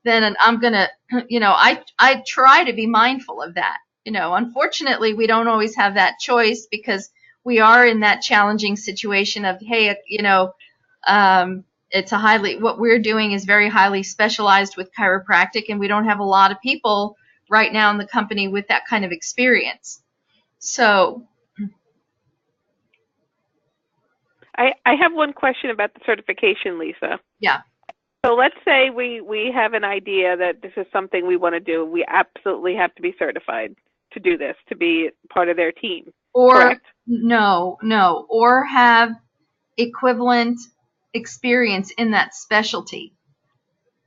then I'm gonna, you know, I try to be mindful of that. You know, unfortunately, we don't always have that choice because we are in that challenging situation of, hey, you know, what we're doing is very highly specialized with chiropractic, and we don't have a lot of people right now in the company with that kind of experience. So I have one question about the certification, Lisa. Yeah. So let's say we have an idea that this is something we want to do. We absolutely have to be certified to do this, to be part of their team. Or correct? No, or have equivalent experience in that specialty.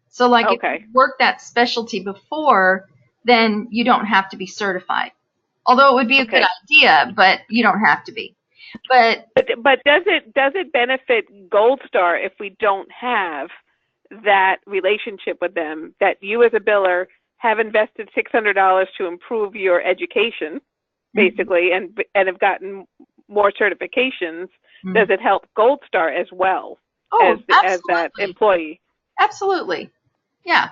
So like if you work that specialty before, then you don't have to be certified. Although it would be a good idea, but you don't have to be. But does it benefit Gold Star if we don't have that relationship with them, that you as a biller have invested $600 to improve your education, basically, and have gotten more certifications, does it help Gold Star as well as that employee? Absolutely. Yeah.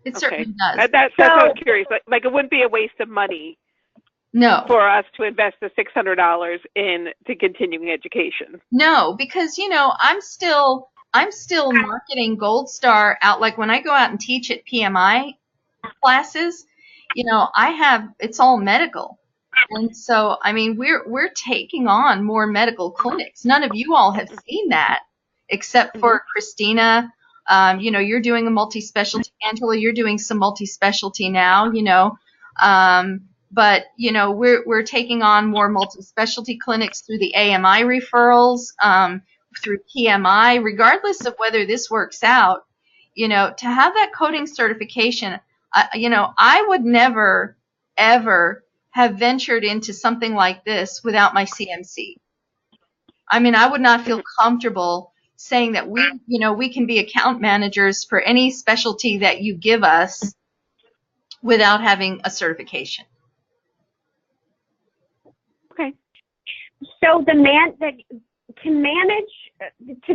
It certainly does. That's what I was curious. Like it wouldn't be a waste of money. No. For us to invest the $600 into continuing education. No, because I'm still marketing Gold Star out. Like when I go out and teach at PMI classes, it's all medical. And so, I mean, we're taking on more medical clinics. None of you all have seen that except for Christina. You're doing a multi-specialty. Angela, you're doing some multi-specialty now, but we're taking on more multi-specialty clinics through the AMI referrals, through PMI, regardless of whether this works out. To have that coding certification, I would never ever have ventured into something like this without my CMC. I mean, I would not feel comfortable saying that we can be account managers for any specialty that you give us without having a certification. Okay. So to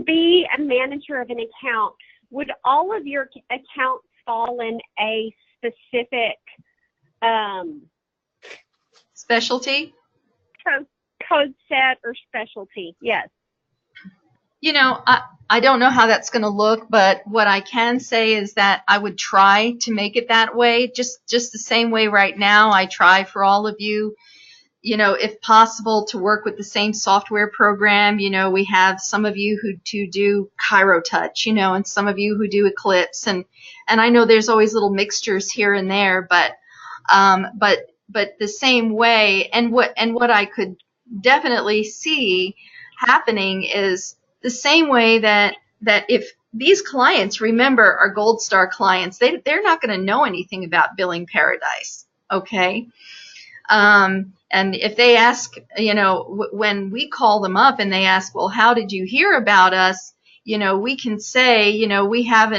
be a manager of an account, would all of your accounts fall in a specific specialty? Code set or specialty? Yes. I don't know how that's going to look, but what I can say is that I would try to make it that way, just the same way right now I try for all of you, if possible, to work with the same software program. We have some of you who do ChiroTouch, and some of you who do Eclipse, and I know there's always little mixtures here and there, but the same way, and what I could definitely see happening is the same way that if these clients, remember, are Gold Star clients, they're not going to know anything about Billing Paradise, okay? And if they ask, when we call them up and they ask, well, how did you hear about us? We can say, we have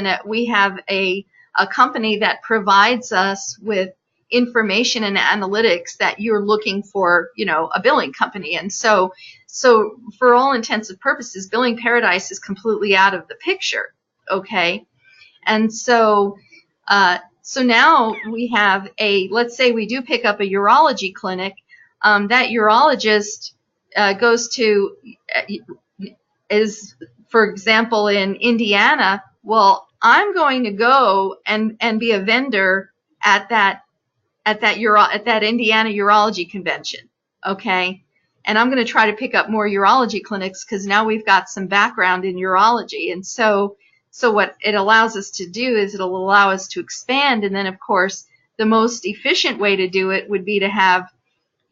a company that provides us with information and analytics that you're looking for, a billing company. And so for all intents and purposes, Billing Paradise is completely out of the picture, okay? And so now we have let's say we do pick up a urology clinic, that urologist goes to, for example, in Indiana. Well, I'm going to go and be a vendor at that Indiana Urology Convention, okay? And I'm going to try to pick up more urology clinics because now we've got some background in urology. And so what it allows us to do is it'll allow us to expand. And then, of course, the most efficient way to do it would be to have,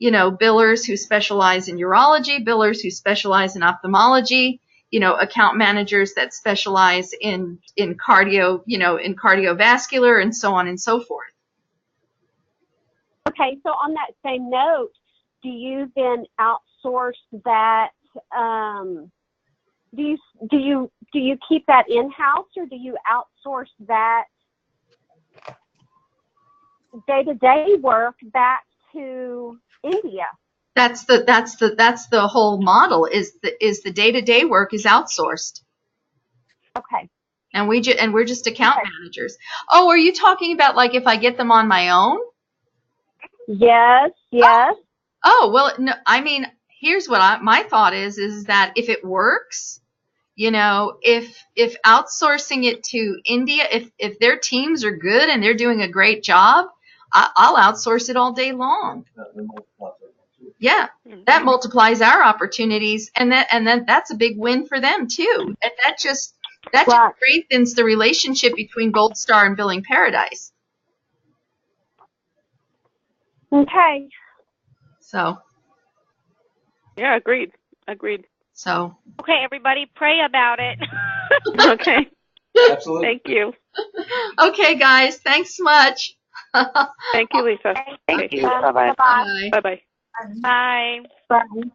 billers who specialize in urology, billers who specialize in ophthalmology, account managers that specialize in cardio, in cardiovascular, and so on and so forth. Okay, so on that same note, do you then outsource that? Do you keep that in-house, or do you outsource that day-to-day work back to India? That's the whole model. Is the day-to-day work is outsourced. Okay. And we're just account managers. Oh, are you talking about like if I get them on my own? Yes. Oh, well, no, I mean, here's what my thought is that if it works, if outsourcing it to India, if their teams are good and they're doing a great job, I'll outsource it all day long. Yeah, that multiplies our opportunities, and then that's a big win for them too. And that just strengthens the relationship between Gold Star and Billing Paradise. Okay. So. Yeah, agreed. So. Okay, everybody, pray about it. Okay. Absolutely. Thank you. Okay, guys. Thanks much. Thank you, Lisa. Thank you. Bye-bye. Bye-bye. Bye-bye. Bye. Bye.